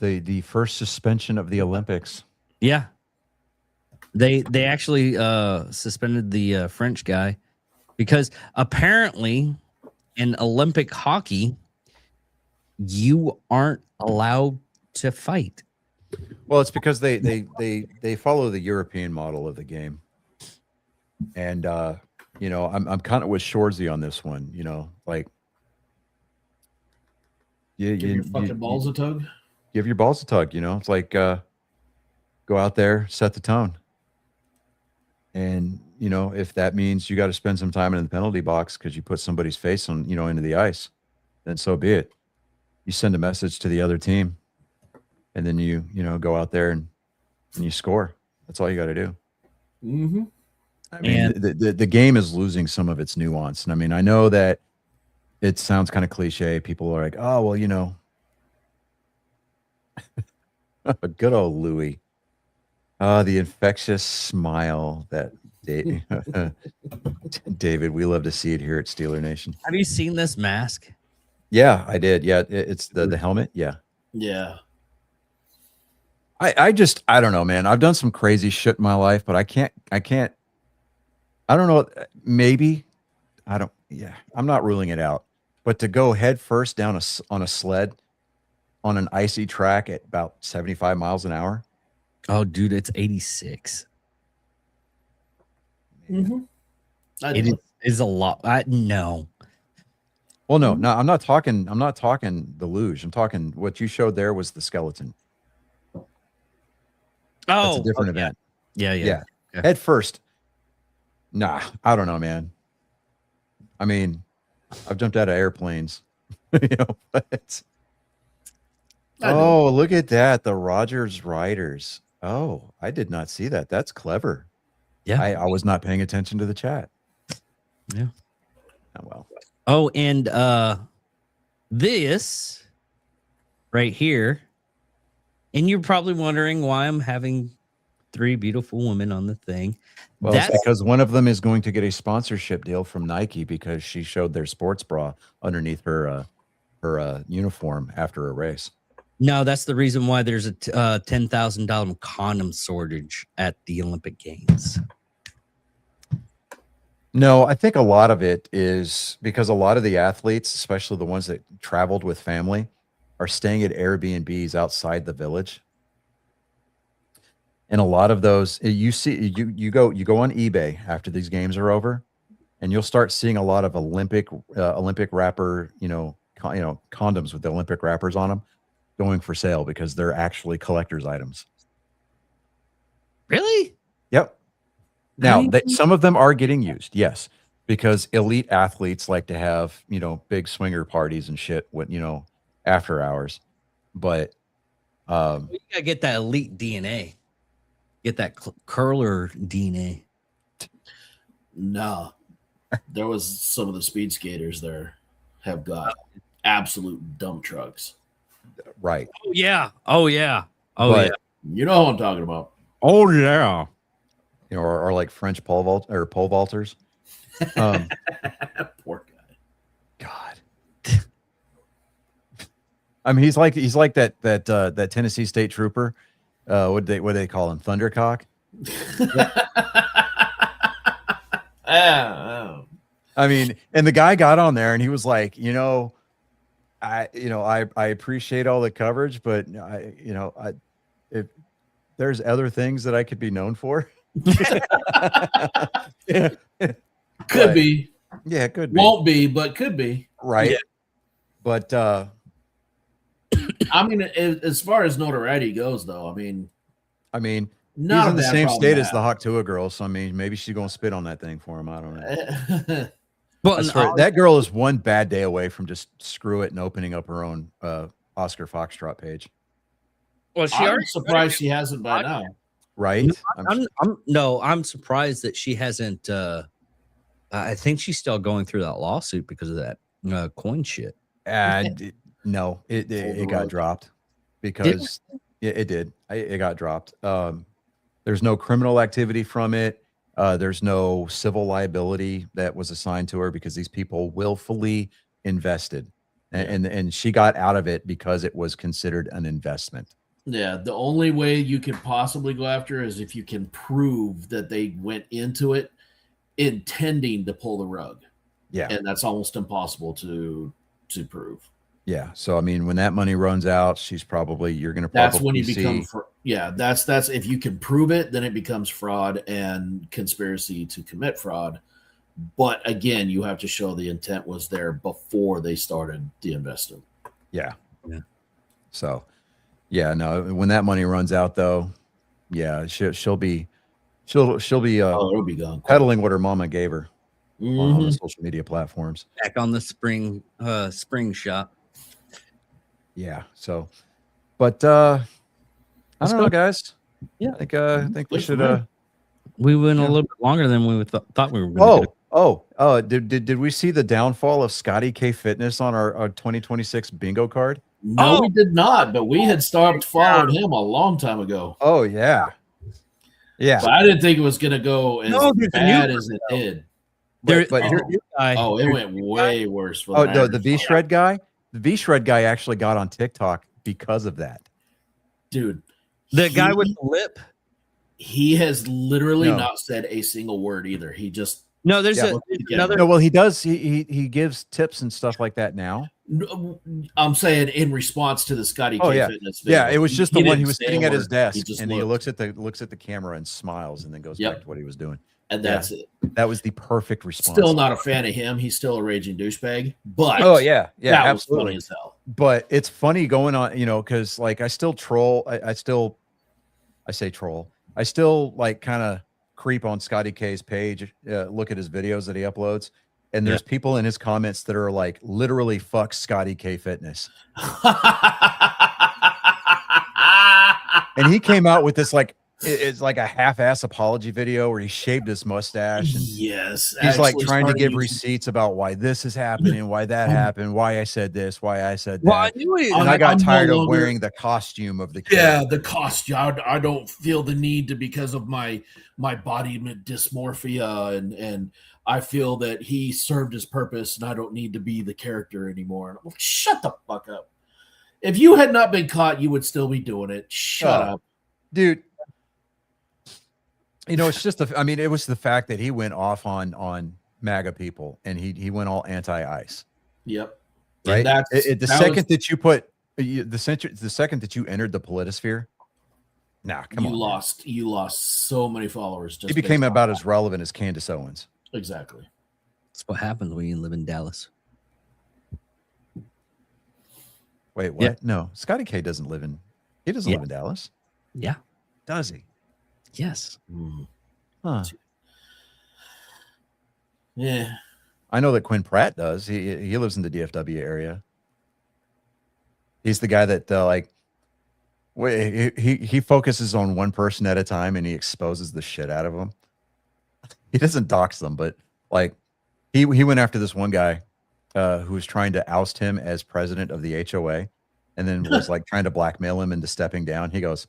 Speaker 1: The first suspension of the Olympics.
Speaker 3: Yeah. They actually suspended the French guy because apparently in Olympic hockey you aren't allowed to fight.
Speaker 1: Well, it's because they follow the European model of the game. And I'm kind of with Shorzy on this one, like
Speaker 2: Give your fucking balls a tug.
Speaker 1: Give your balls a tug, it's like go out there, set the tone. And, if that means you got to spend some time in the penalty box because you put somebody's face on, into the ice, then so be it. You send a message to the other team and then you go out there and you score. That's all you got to do.
Speaker 2: Mm-hmm.
Speaker 1: I mean, the game is losing some of its nuance. And I mean, I know that it sounds kind of cliche. People are like, oh, well, good old Louis. The infectious smile that David, we love to see it here at Steeler Nation.
Speaker 3: Have you seen this mask?
Speaker 1: Yeah, I did. Yeah, it's the helmet. Yeah.
Speaker 2: Yeah.
Speaker 1: I don't know, man. I've done some crazy shit in my life, but I can't, I don't know. Maybe I'm not ruling it out, but to go head first down on a sled on an icy track at about 75 miles an hour.
Speaker 3: Oh, dude, it's 86.
Speaker 2: Mm-hmm.
Speaker 3: It is a lot. No.
Speaker 1: Well, no, I'm not talking the luge. I'm talking what you showed there was the skeleton.
Speaker 3: Oh,
Speaker 1: That's a different event.
Speaker 3: Yeah.
Speaker 1: Head first Nah, I don't know, man. I mean, I've jumped out of airplanes, but
Speaker 2: I do.
Speaker 1: oh, look at that. The Rogers Riders. Oh, I did not see that. That's clever.
Speaker 3: Yeah.
Speaker 1: I was not paying attention to the chat.
Speaker 3: Yeah.
Speaker 1: Oh, well.
Speaker 3: Oh, and this right here, and you're probably wondering why I'm having 3 beautiful women on the thing.
Speaker 1: Well, it's because one of them is going to get a sponsorship deal from Nike because she showed their sports bra underneath her uniform after a race.
Speaker 3: No, that's the reason why there's a $10,000 condom shortage at the Olympic Games.
Speaker 1: No, I think a lot of it is because a lot of the athletes, especially the ones that traveled with family, are staying at Airbnbs outside the village. And a lot of those, you go on eBay after these games are over, and you'll start seeing a lot of Olympic wrapper, condoms with the Olympic wrappers on them going for sale because they're actually collector's items.
Speaker 3: Really?
Speaker 1: Yep. Now, some of them are getting used, yes, because elite athletes like to have, big swinger parties and shit with, after hours. But
Speaker 3: You gotta get that elite DNA. Get that curler DNA.
Speaker 2: No, there was some of the speed skaters there have got absolute dump trucks.
Speaker 1: right.
Speaker 3: Oh yeah. Oh yeah. Oh
Speaker 1: But,
Speaker 3: yeah.
Speaker 2: You know what I'm talking about.
Speaker 3: Oh yeah.
Speaker 1: or like French pole vaulters.
Speaker 2: Poor guy.
Speaker 1: God. I mean, he's like that Tennessee State trooper. What do they call him? Thundercock.
Speaker 2: Oh.
Speaker 1: I mean, and the guy got on there and he was like, I appreciate all the coverage, but if there's other things that I could be known for.
Speaker 2: Could
Speaker 1: But,
Speaker 2: be.
Speaker 1: yeah, it could be.
Speaker 2: Won't be, but could be.
Speaker 1: Right.
Speaker 3: Yeah.
Speaker 1: But
Speaker 2: I mean, as far as notoriety goes, though, I mean,
Speaker 1: he's
Speaker 2: not
Speaker 1: in
Speaker 2: a
Speaker 1: the
Speaker 2: bad
Speaker 1: same
Speaker 2: problem
Speaker 1: state
Speaker 2: to
Speaker 1: as the
Speaker 2: have.
Speaker 1: Hawk Tua so I mean, maybe she's gonna spit on that thing for him. I don't know.
Speaker 3: But
Speaker 1: I swear, that girl is one bad day away from just screw it and opening up her own Oscar Foxtrot page.
Speaker 3: well, she
Speaker 2: I'm
Speaker 3: already
Speaker 2: surprised she hasn't by now.
Speaker 1: Right?
Speaker 3: I'm surprised that she hasn't. I think she's still going through that lawsuit because of that coin shit.
Speaker 1: And no, it got dropped because it did. It got dropped. There's no criminal activity from it. There's no civil liability that was assigned to her because these people willfully invested, and she got out of it because it was considered an investment.
Speaker 2: Yeah, the only way you can possibly go after her is if you can prove that they went into it intending to pull the rug.
Speaker 1: Yeah.
Speaker 2: And that's almost impossible to prove.
Speaker 1: Yeah. So I mean, when that money runs out, you're going to
Speaker 2: That's when
Speaker 1: probably
Speaker 2: you become
Speaker 1: see.
Speaker 2: that's if you can prove it, then it becomes fraud and conspiracy to commit fraud. But again, you have to show the intent was there before they started the investment.
Speaker 1: Yeah.
Speaker 3: Yeah.
Speaker 1: So, yeah, no, when that money runs out though, yeah, she'll be
Speaker 2: It'll be gone.
Speaker 1: peddling what her mama gave her on the
Speaker 2: Mhm.
Speaker 1: social media platforms.
Speaker 3: Back on the spring shop.
Speaker 1: Yeah. So, but I
Speaker 3: Let's
Speaker 1: don't know,
Speaker 3: go.
Speaker 1: guys.
Speaker 3: Yeah.
Speaker 1: I think we
Speaker 2: Good for
Speaker 1: should.
Speaker 2: me.
Speaker 3: We went a
Speaker 1: Yeah.
Speaker 3: little bit longer than we thought we were going to.
Speaker 1: Did we see the downfall of Scotty K Fitness on our 2026 bingo card?
Speaker 2: No,
Speaker 3: Oh.
Speaker 2: we did not, but we had stopped following him a long time ago.
Speaker 1: Oh yeah. Yeah.
Speaker 2: But I didn't think it was going to go as
Speaker 3: No, there's a new
Speaker 2: bad
Speaker 3: one,
Speaker 2: as it did.
Speaker 1: But here,
Speaker 2: Oh, it went way worse. For
Speaker 1: oh
Speaker 2: the
Speaker 1: no, the
Speaker 2: Niners.
Speaker 1: V Shred guy. The V Shred guy actually got on TikTok because of that.
Speaker 2: Dude.
Speaker 3: The guy with the lip.
Speaker 2: He has literally
Speaker 1: No.
Speaker 2: not said a single word either. He just
Speaker 3: No, there's
Speaker 1: Yeah.
Speaker 3: another.
Speaker 1: No, well, he does. He gives tips and stuff like that now.
Speaker 2: I'm saying in response to the Scotty
Speaker 1: Oh,
Speaker 2: K
Speaker 1: yeah.
Speaker 2: Fitness video.
Speaker 1: Yeah, it was just the one
Speaker 2: didn't
Speaker 1: he was
Speaker 2: say a
Speaker 1: sitting at his
Speaker 2: word.
Speaker 1: desk,
Speaker 2: just
Speaker 1: and he
Speaker 2: looked,
Speaker 1: looks at the camera and smiles, and then goes
Speaker 2: Yep.
Speaker 1: back to what he was doing.
Speaker 2: and that's it.
Speaker 1: That was the perfect response.
Speaker 2: Still not a fan of him. He's still a raging douchebag. But
Speaker 1: Oh yeah,
Speaker 2: that
Speaker 1: absolutely.
Speaker 2: was funny as hell.
Speaker 1: But it's funny going on, because like I still troll. I say troll. I still like kind of creep on Scotty K's page, look at his videos that he uploads, and there's people in his comments that are like, literally, fuck Scotty K Fitness. And he came out with this like, it's like a half-ass apology video where he shaved his mustache and
Speaker 2: yes,
Speaker 1: he's like
Speaker 2: actually
Speaker 1: trying to
Speaker 2: started
Speaker 1: give
Speaker 2: using-
Speaker 1: receipts about why this is happening, why that happened, why I said this, why I said that.
Speaker 3: Well, I knew it.
Speaker 1: And I got
Speaker 2: I'm no
Speaker 1: tired of
Speaker 2: longer-
Speaker 1: wearing the costume of the
Speaker 2: Yeah,
Speaker 1: character.
Speaker 2: the costume. I don't feel the need to because of my body dysmorphia, and I feel that he served his purpose, and I don't need to be the character anymore. And I'm like, shut the fuck up. If you had not been caught, you would still be doing it. Shut up.
Speaker 1: Dude. You know, it's just I mean, it was the fact that he went off on MAGA people and he went all anti-ICE.
Speaker 2: Yep.
Speaker 1: Right.
Speaker 2: And
Speaker 1: The second that you put the second that you entered the politisphere, nah, come on.
Speaker 2: You lost so many followers. Just
Speaker 1: He became
Speaker 2: based on
Speaker 1: about
Speaker 2: that.
Speaker 1: as relevant as Candace Owens.
Speaker 2: Exactly.
Speaker 3: That's what happens when you live in Dallas.
Speaker 1: Wait, what?
Speaker 3: Yeah.
Speaker 1: No, Scotty K doesn't live in live in Dallas,
Speaker 3: Yeah.
Speaker 1: does he?
Speaker 3: Yes.
Speaker 1: Huh.
Speaker 2: Yeah.
Speaker 1: I know that Quinn Pratt does. He lives in the DFW area. He's the guy that he focuses on one person at a time and he exposes the shit out of them. He doesn't dox them, but like he went after this one guy who was trying to oust him as president of the HOA, and then was like trying to blackmail him into stepping down. He goes,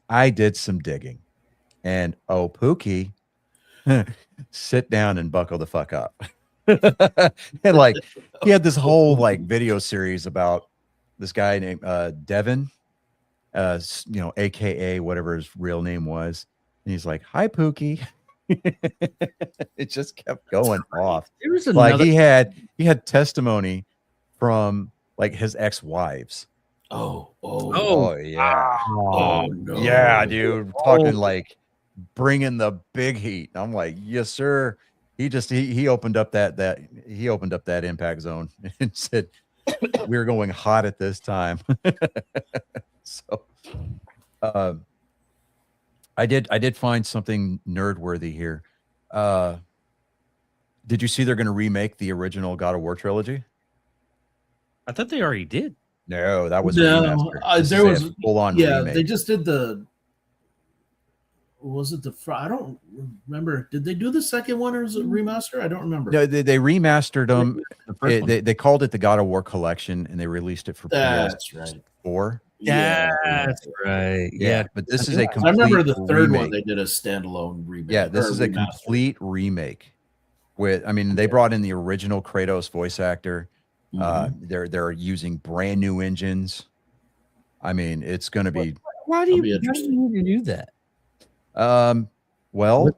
Speaker 1: "I did some digging, and oh Pookie, sit down and buckle the fuck up." And like he had this whole like video series about this guy named Devin, AKA whatever his real name was, and he's like, "Hi Pookie." It just kept going off.
Speaker 3: There was
Speaker 1: Like
Speaker 3: another.
Speaker 1: he had testimony from like his ex-wives.
Speaker 2: Oh,
Speaker 1: Yeah.
Speaker 2: oh no.
Speaker 1: Yeah, dude. Talking like bringing the big heat. I'm like, yes, sir. He opened up that impact zone and said, "We're going hot at this time." So I did find something nerd worthy here. Did you see they're gonna remake the original God of War trilogy?
Speaker 3: I thought they already did.
Speaker 1: No, that was a
Speaker 2: No,
Speaker 1: remaster. This
Speaker 2: there
Speaker 1: is
Speaker 2: was-
Speaker 1: a full-on
Speaker 2: Yeah,
Speaker 1: remake.
Speaker 2: they just did the. Was it the? I don't remember. Did they do the second one or was it remaster? I don't remember.
Speaker 1: No, they remastered them.
Speaker 3: The first one.
Speaker 1: They called it the God of War collection, and they released it for
Speaker 2: That's right.
Speaker 1: PS4.
Speaker 2: Yeah,
Speaker 3: That's right. Yeah.
Speaker 1: but this is a
Speaker 2: I
Speaker 1: complete
Speaker 2: remember the third
Speaker 1: remake.
Speaker 2: one. They did a standalone remake.
Speaker 1: Yeah, this
Speaker 2: or
Speaker 1: is a
Speaker 2: remaster.
Speaker 1: complete remake. They brought in the original Kratos voice actor.
Speaker 2: Mhm.
Speaker 1: They're using brand new engines. I mean, it's going to be
Speaker 3: Why do
Speaker 2: That'll be
Speaker 3: you
Speaker 2: interesting.
Speaker 3: need to do that?
Speaker 1: well.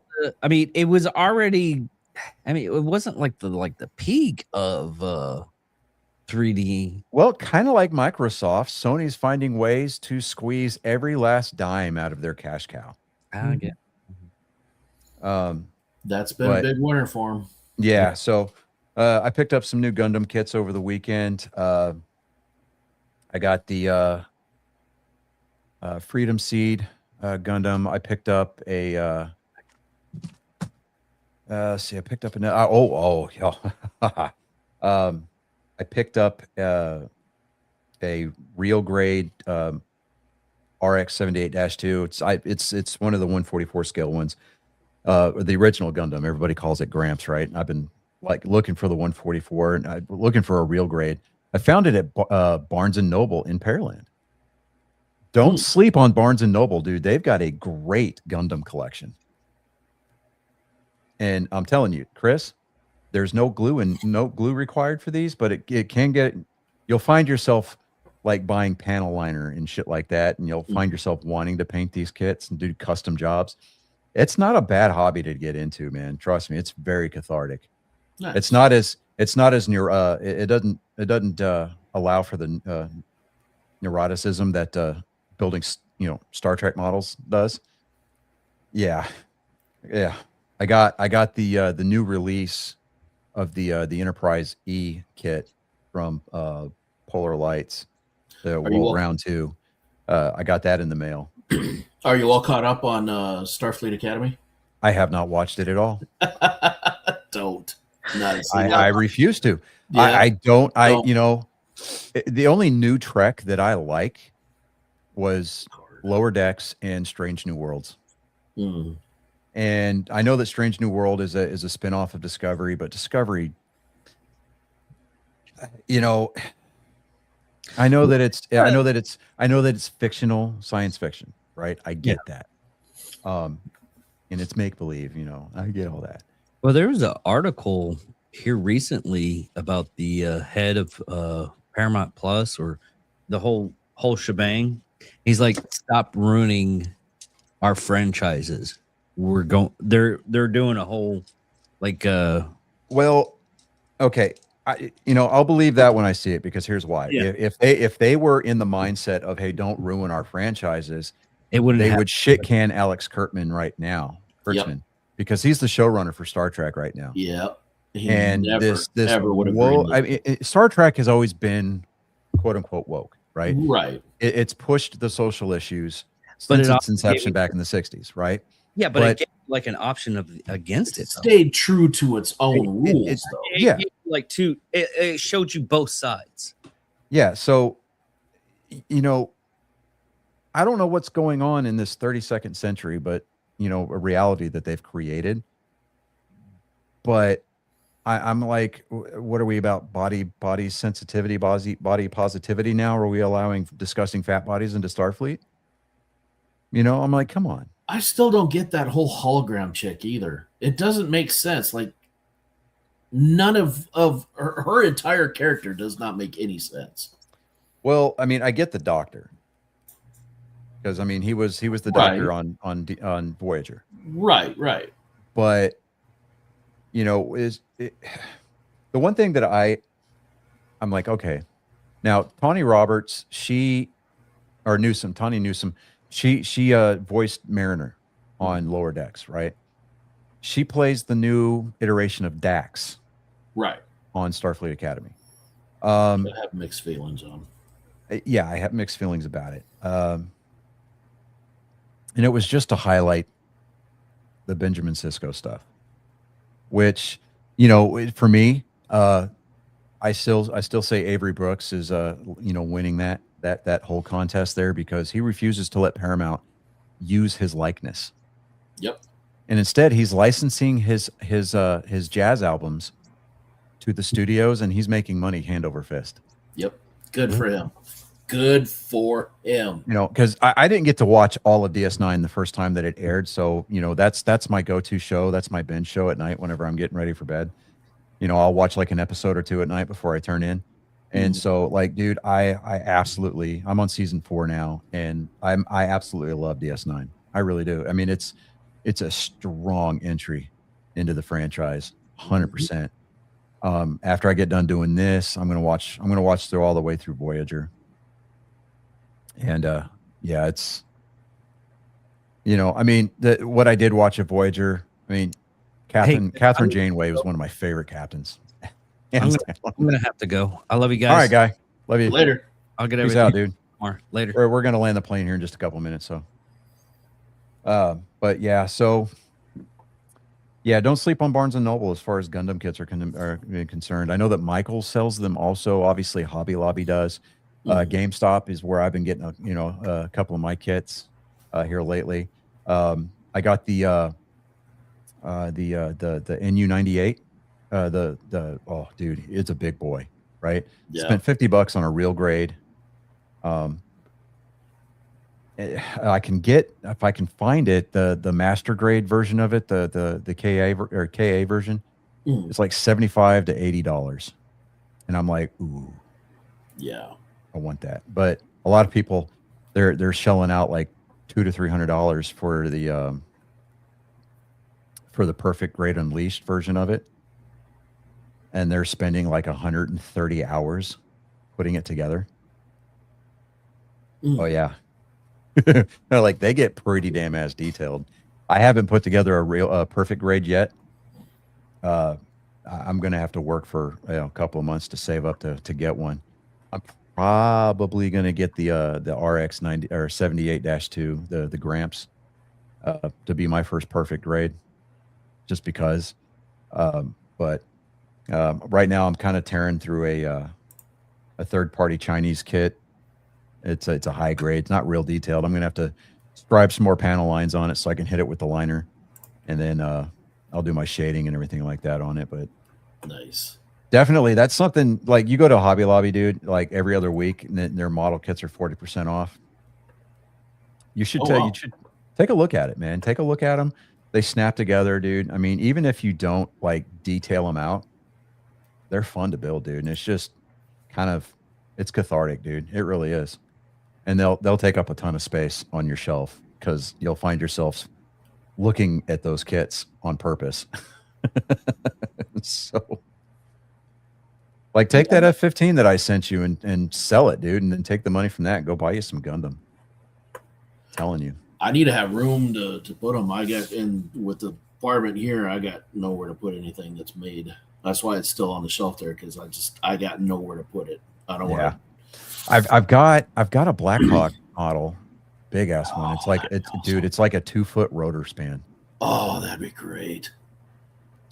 Speaker 3: I mean, it was already. I mean, it wasn't like the peak of 3D.
Speaker 1: Well, kind of like Microsoft, Sony's finding ways to squeeze every last dime out of their cash cow.
Speaker 3: I get.
Speaker 2: That's been
Speaker 1: But-
Speaker 2: a big winner for him.
Speaker 1: Yeah, so I picked up some new Gundam kits over the weekend. I got the Freedom Seed Gundam. I picked up a I picked up I picked up a real grade RX 78-2. It's one of the 144 scale ones. The original Gundam, everybody calls it Gramps, right? And I've been like looking for the 144 and I'm looking for a real grade. I found it at Barnes and Noble in Pearland. Don't sleep on Barnes and Noble, dude. They've got a great Gundam collection. And I'm telling you, Chris, there's no glue required for these, but it can get, you'll find yourself like buying panel liner and shit like that. And you'll find yourself wanting to paint these kits and do custom jobs. It's not a bad hobby to get into, man. Trust me, it's very cathartic.
Speaker 2: Nice.
Speaker 1: It's not as near. It doesn't allow for the neuroticism that building Star Trek models does. Yeah. I got the new release of the Enterprise E kit from Polar Lights, round 2. I got that in the mail.
Speaker 2: Are you all caught up on Starfleet Academy?
Speaker 1: I have not watched it at all.
Speaker 2: Don't. Not a
Speaker 1: I,
Speaker 2: single-
Speaker 1: I refuse to.
Speaker 2: Yeah.
Speaker 1: I don't.
Speaker 2: Don't.
Speaker 1: You know, the only new Trek that I like was Lower Decks and Strange New Worlds.
Speaker 2: Mm.
Speaker 1: And I know that Strange New World is a spinoff of Discovery, but Discovery, you know, I know that it's fictional science fiction, right? I get that. And it's make believe, you know. I get all that.
Speaker 3: Well, there was an article here recently about the head of Paramount Plus, or the whole shebang. He's like, stop ruining our franchises. They're doing a whole like
Speaker 1: Well, okay. I'll believe that when I see it, because here's why.
Speaker 3: Yeah.
Speaker 1: If they were in the mindset of, hey, don't ruin our franchises,
Speaker 3: it wouldn't
Speaker 1: they
Speaker 3: have,
Speaker 1: would shit can Alex Kurtzman right now. Because he's the showrunner for Star Trek right now.
Speaker 2: Yeah. He
Speaker 1: And
Speaker 2: never,
Speaker 1: this
Speaker 2: ever would have
Speaker 1: I mean, Star Trek has always been quote unquote woke, right?
Speaker 2: Right.
Speaker 1: It's pushed the social issues
Speaker 3: But
Speaker 1: since
Speaker 3: it
Speaker 1: its
Speaker 3: also
Speaker 1: inception
Speaker 3: gave-
Speaker 1: back in the 60s, right?
Speaker 3: yeah, but
Speaker 1: but-
Speaker 3: it gave like an option of against it. though.
Speaker 2: Stayed true to its own rules,
Speaker 1: it's-
Speaker 2: though.
Speaker 1: yeah.
Speaker 3: It showed you both sides.
Speaker 1: Yeah. So, I don't know what's going on in this 32nd century, but, a reality that they've created. But I'm like, what are we about? Body sensitivity, body positivity now? Are we allowing disgusting fat bodies into Starfleet? I'm like, come on.
Speaker 2: I still don't get that whole hologram chick either. It doesn't make sense. Like, none of her entire character does not make any sense.
Speaker 1: Well, I mean, I get the Doctor, because I mean he was the
Speaker 2: Right.
Speaker 1: Doctor on Voyager,
Speaker 2: Right.
Speaker 1: but the one thing that I'm like, okay, now Tawny Roberts, Tawny Newsom, she voiced Mariner on Lower Decks, right? She plays the new iteration of Dax
Speaker 2: Right.
Speaker 1: on Starfleet Academy.
Speaker 2: I have mixed feelings on.
Speaker 1: Yeah, I have mixed feelings about it. And it was just to highlight the Benjamin Sisko stuff, which, for me, I still say Avery Brooks is, winning that whole contest there, because he refuses to let Paramount use his likeness.
Speaker 2: Yep.
Speaker 1: And instead he's licensing his jazz albums to the studios, and he's making money hand over fist.
Speaker 2: Yep. Good for him. Good for him.
Speaker 1: Because I didn't get to watch all of DS9 the first time that it aired. So, that's my go-to show. That's my binge show at night whenever I'm getting ready for bed. I'll watch like an episode or two at night before I turn in. And so, like, dude, I'm on season 4 now, and I absolutely love DS9. I really do. I mean, it's a strong entry into the franchise, 100%. After I get done doing this, I'm gonna watch through all the way through Voyager. And yeah, it's I mean, what I did watch of Voyager, I mean, Catherine Janeway was one of my favorite captains.
Speaker 3: I'm gonna have to go. I love you guys.
Speaker 1: All right, guy. Love you.
Speaker 2: Later.
Speaker 3: I'll get
Speaker 1: Peace
Speaker 3: everything
Speaker 1: out, dude.
Speaker 3: more later.
Speaker 1: We're gonna land the plane here in just a couple minutes. So, but yeah, don't sleep on Barnes and Noble as far as Gundam kits are concerned. I know that Michael sells them also. Obviously, Hobby Lobby does. GameStop is where I've been getting a couple of my kits here lately. I got the NU98. Oh, dude, it's a big boy, right?
Speaker 2: Yeah.
Speaker 1: Spent $50 on a real grade. I can get, if I can find it, the master grade version of it, the KA version. It's like $75 to $80, and I'm like, ooh,
Speaker 2: Yeah.
Speaker 1: I want that. But a lot of people, they're shelling out like $200 to $300 for the perfect grade Unleashed version of it, and they're spending like 130 hours putting it together. Oh yeah. Like, they get pretty damn ass detailed. I haven't put together a real perfect grade yet. I'm gonna have to work for a couple of months to save up to get one. I'm probably gonna get the RX 90 or 78-2, the Gramps, to be my first perfect grade. just because. But right now I'm kind of tearing through a third-party Chinese kit. It's a high grade. It's not real detailed. I'm gonna have to stripe some more panel lines on it so I can hit it with the liner, and then I'll do my shading and everything like that on it. But
Speaker 2: Nice.
Speaker 1: definitely, that's something like you go to Hobby Lobby, dude, like every other week, and then their model kits are 40% off. You should
Speaker 2: Oh, wow.
Speaker 1: you should take a look at it, man. Take a look at them. They snap together, dude. I mean, even if you don't like detail them out, they're fun to build, dude. And it's just kind of it's cathartic, dude. It really is. And they'll take up a ton of space on your shelf because you'll find yourself looking at those kits on purpose. So like take that F-15 that I sent you and sell it, dude, and then take the money from that and go buy you some Gundam. Telling you.
Speaker 2: I need to have room to put them. I got in with the apartment here. I got nowhere to put anything that's made. That's why it's still on the shelf there because I got nowhere to put it. I don't want to.
Speaker 1: I've got a Blackhawk model, big ass one. It's like it's
Speaker 2: awesome.
Speaker 1: dude, it's like a 2-foot rotor span.
Speaker 2: Oh, that'd be great.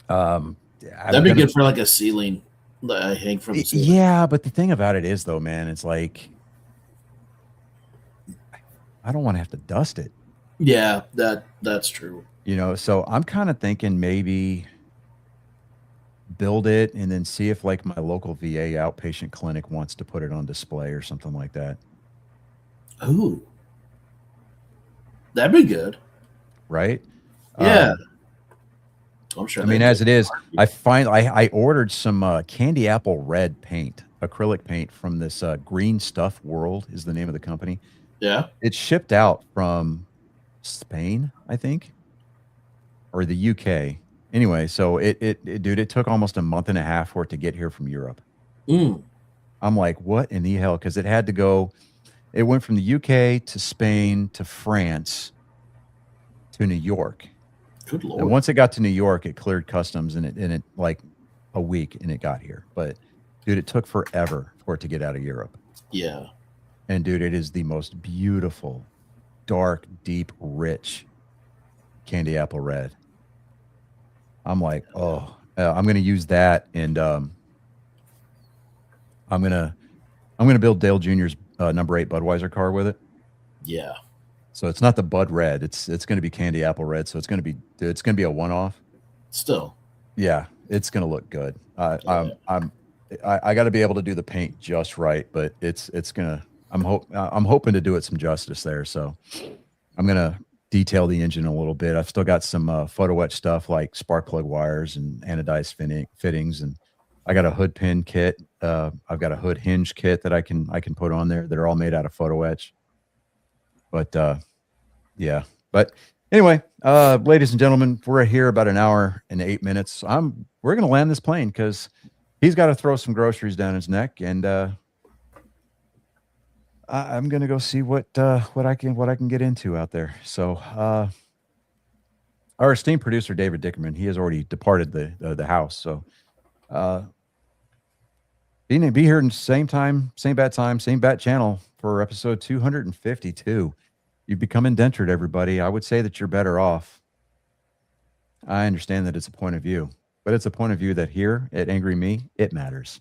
Speaker 1: I'm
Speaker 2: That'd be
Speaker 1: gonna-
Speaker 2: good for like a ceiling. I hang from the ceiling.
Speaker 1: Yeah, but the thing about it is though, man, it's like I don't want to have to dust it.
Speaker 2: Yeah, that's true.
Speaker 1: You know, so I'm kind of thinking maybe build it and then see if like my local VA outpatient clinic wants to put it on display or something like that.
Speaker 2: Ooh, that'd be good.
Speaker 1: Right?
Speaker 2: Yeah, I'm sure.
Speaker 1: I mean, as it is, I ordered some candy apple red paint, acrylic paint from this Green Stuff World is the name of the company.
Speaker 2: Yeah.
Speaker 1: It's shipped out from Spain, I think, or the UK. Anyway, so dude, it took almost a month and a half for it to get here from Europe.
Speaker 2: Mm.
Speaker 1: I'm like, what in the hell? Because it had to go. It went from the UK to Spain to France to New York.
Speaker 2: Good lord.
Speaker 1: And once it got to New York, it cleared customs and it like a week and it got here. But dude, it took forever for it to get out of Europe.
Speaker 2: Yeah.
Speaker 1: And dude, it is the most beautiful, dark, deep, rich candy apple red. I'm like, oh, I'm gonna use that, and I'm gonna build Dale Jr.'s number 8 Budweiser car with it.
Speaker 2: Yeah.
Speaker 1: So it's not the Bud Red; it's gonna be candy apple red. So it's gonna be a one-off.
Speaker 2: Still.
Speaker 1: Yeah, it's gonna look good. I
Speaker 2: Yeah.
Speaker 1: got to be able to do the paint just right, but it's gonna. I'm hoping to do it some justice there. So I'm gonna detail the engine a little bit. I've still got some photo etch stuff like spark plug wires and anodized fittings, and I got a hood pin kit. I've got a hood hinge kit that I can put on there that are all made out of photo etch. But yeah. But anyway, ladies and gentlemen, we're here about an hour and 8 minutes. We're gonna land this plane because he's got to throw some groceries down his neck, and I'm gonna go see what I can get into out there. So our esteemed producer David Dickerman, he has already departed the house. So be here in the same time, same bat channel for episode 252. You've become indentured, everybody. I would say that you're better off. I understand that it's a point of view, but it's a point of view that here at Angry Me, it matters.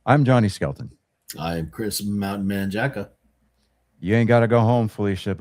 Speaker 1: I'm Johnny Skelton.
Speaker 2: I'm Chris Mountain Man Jacka.
Speaker 1: You ain't got to go home, Felicia.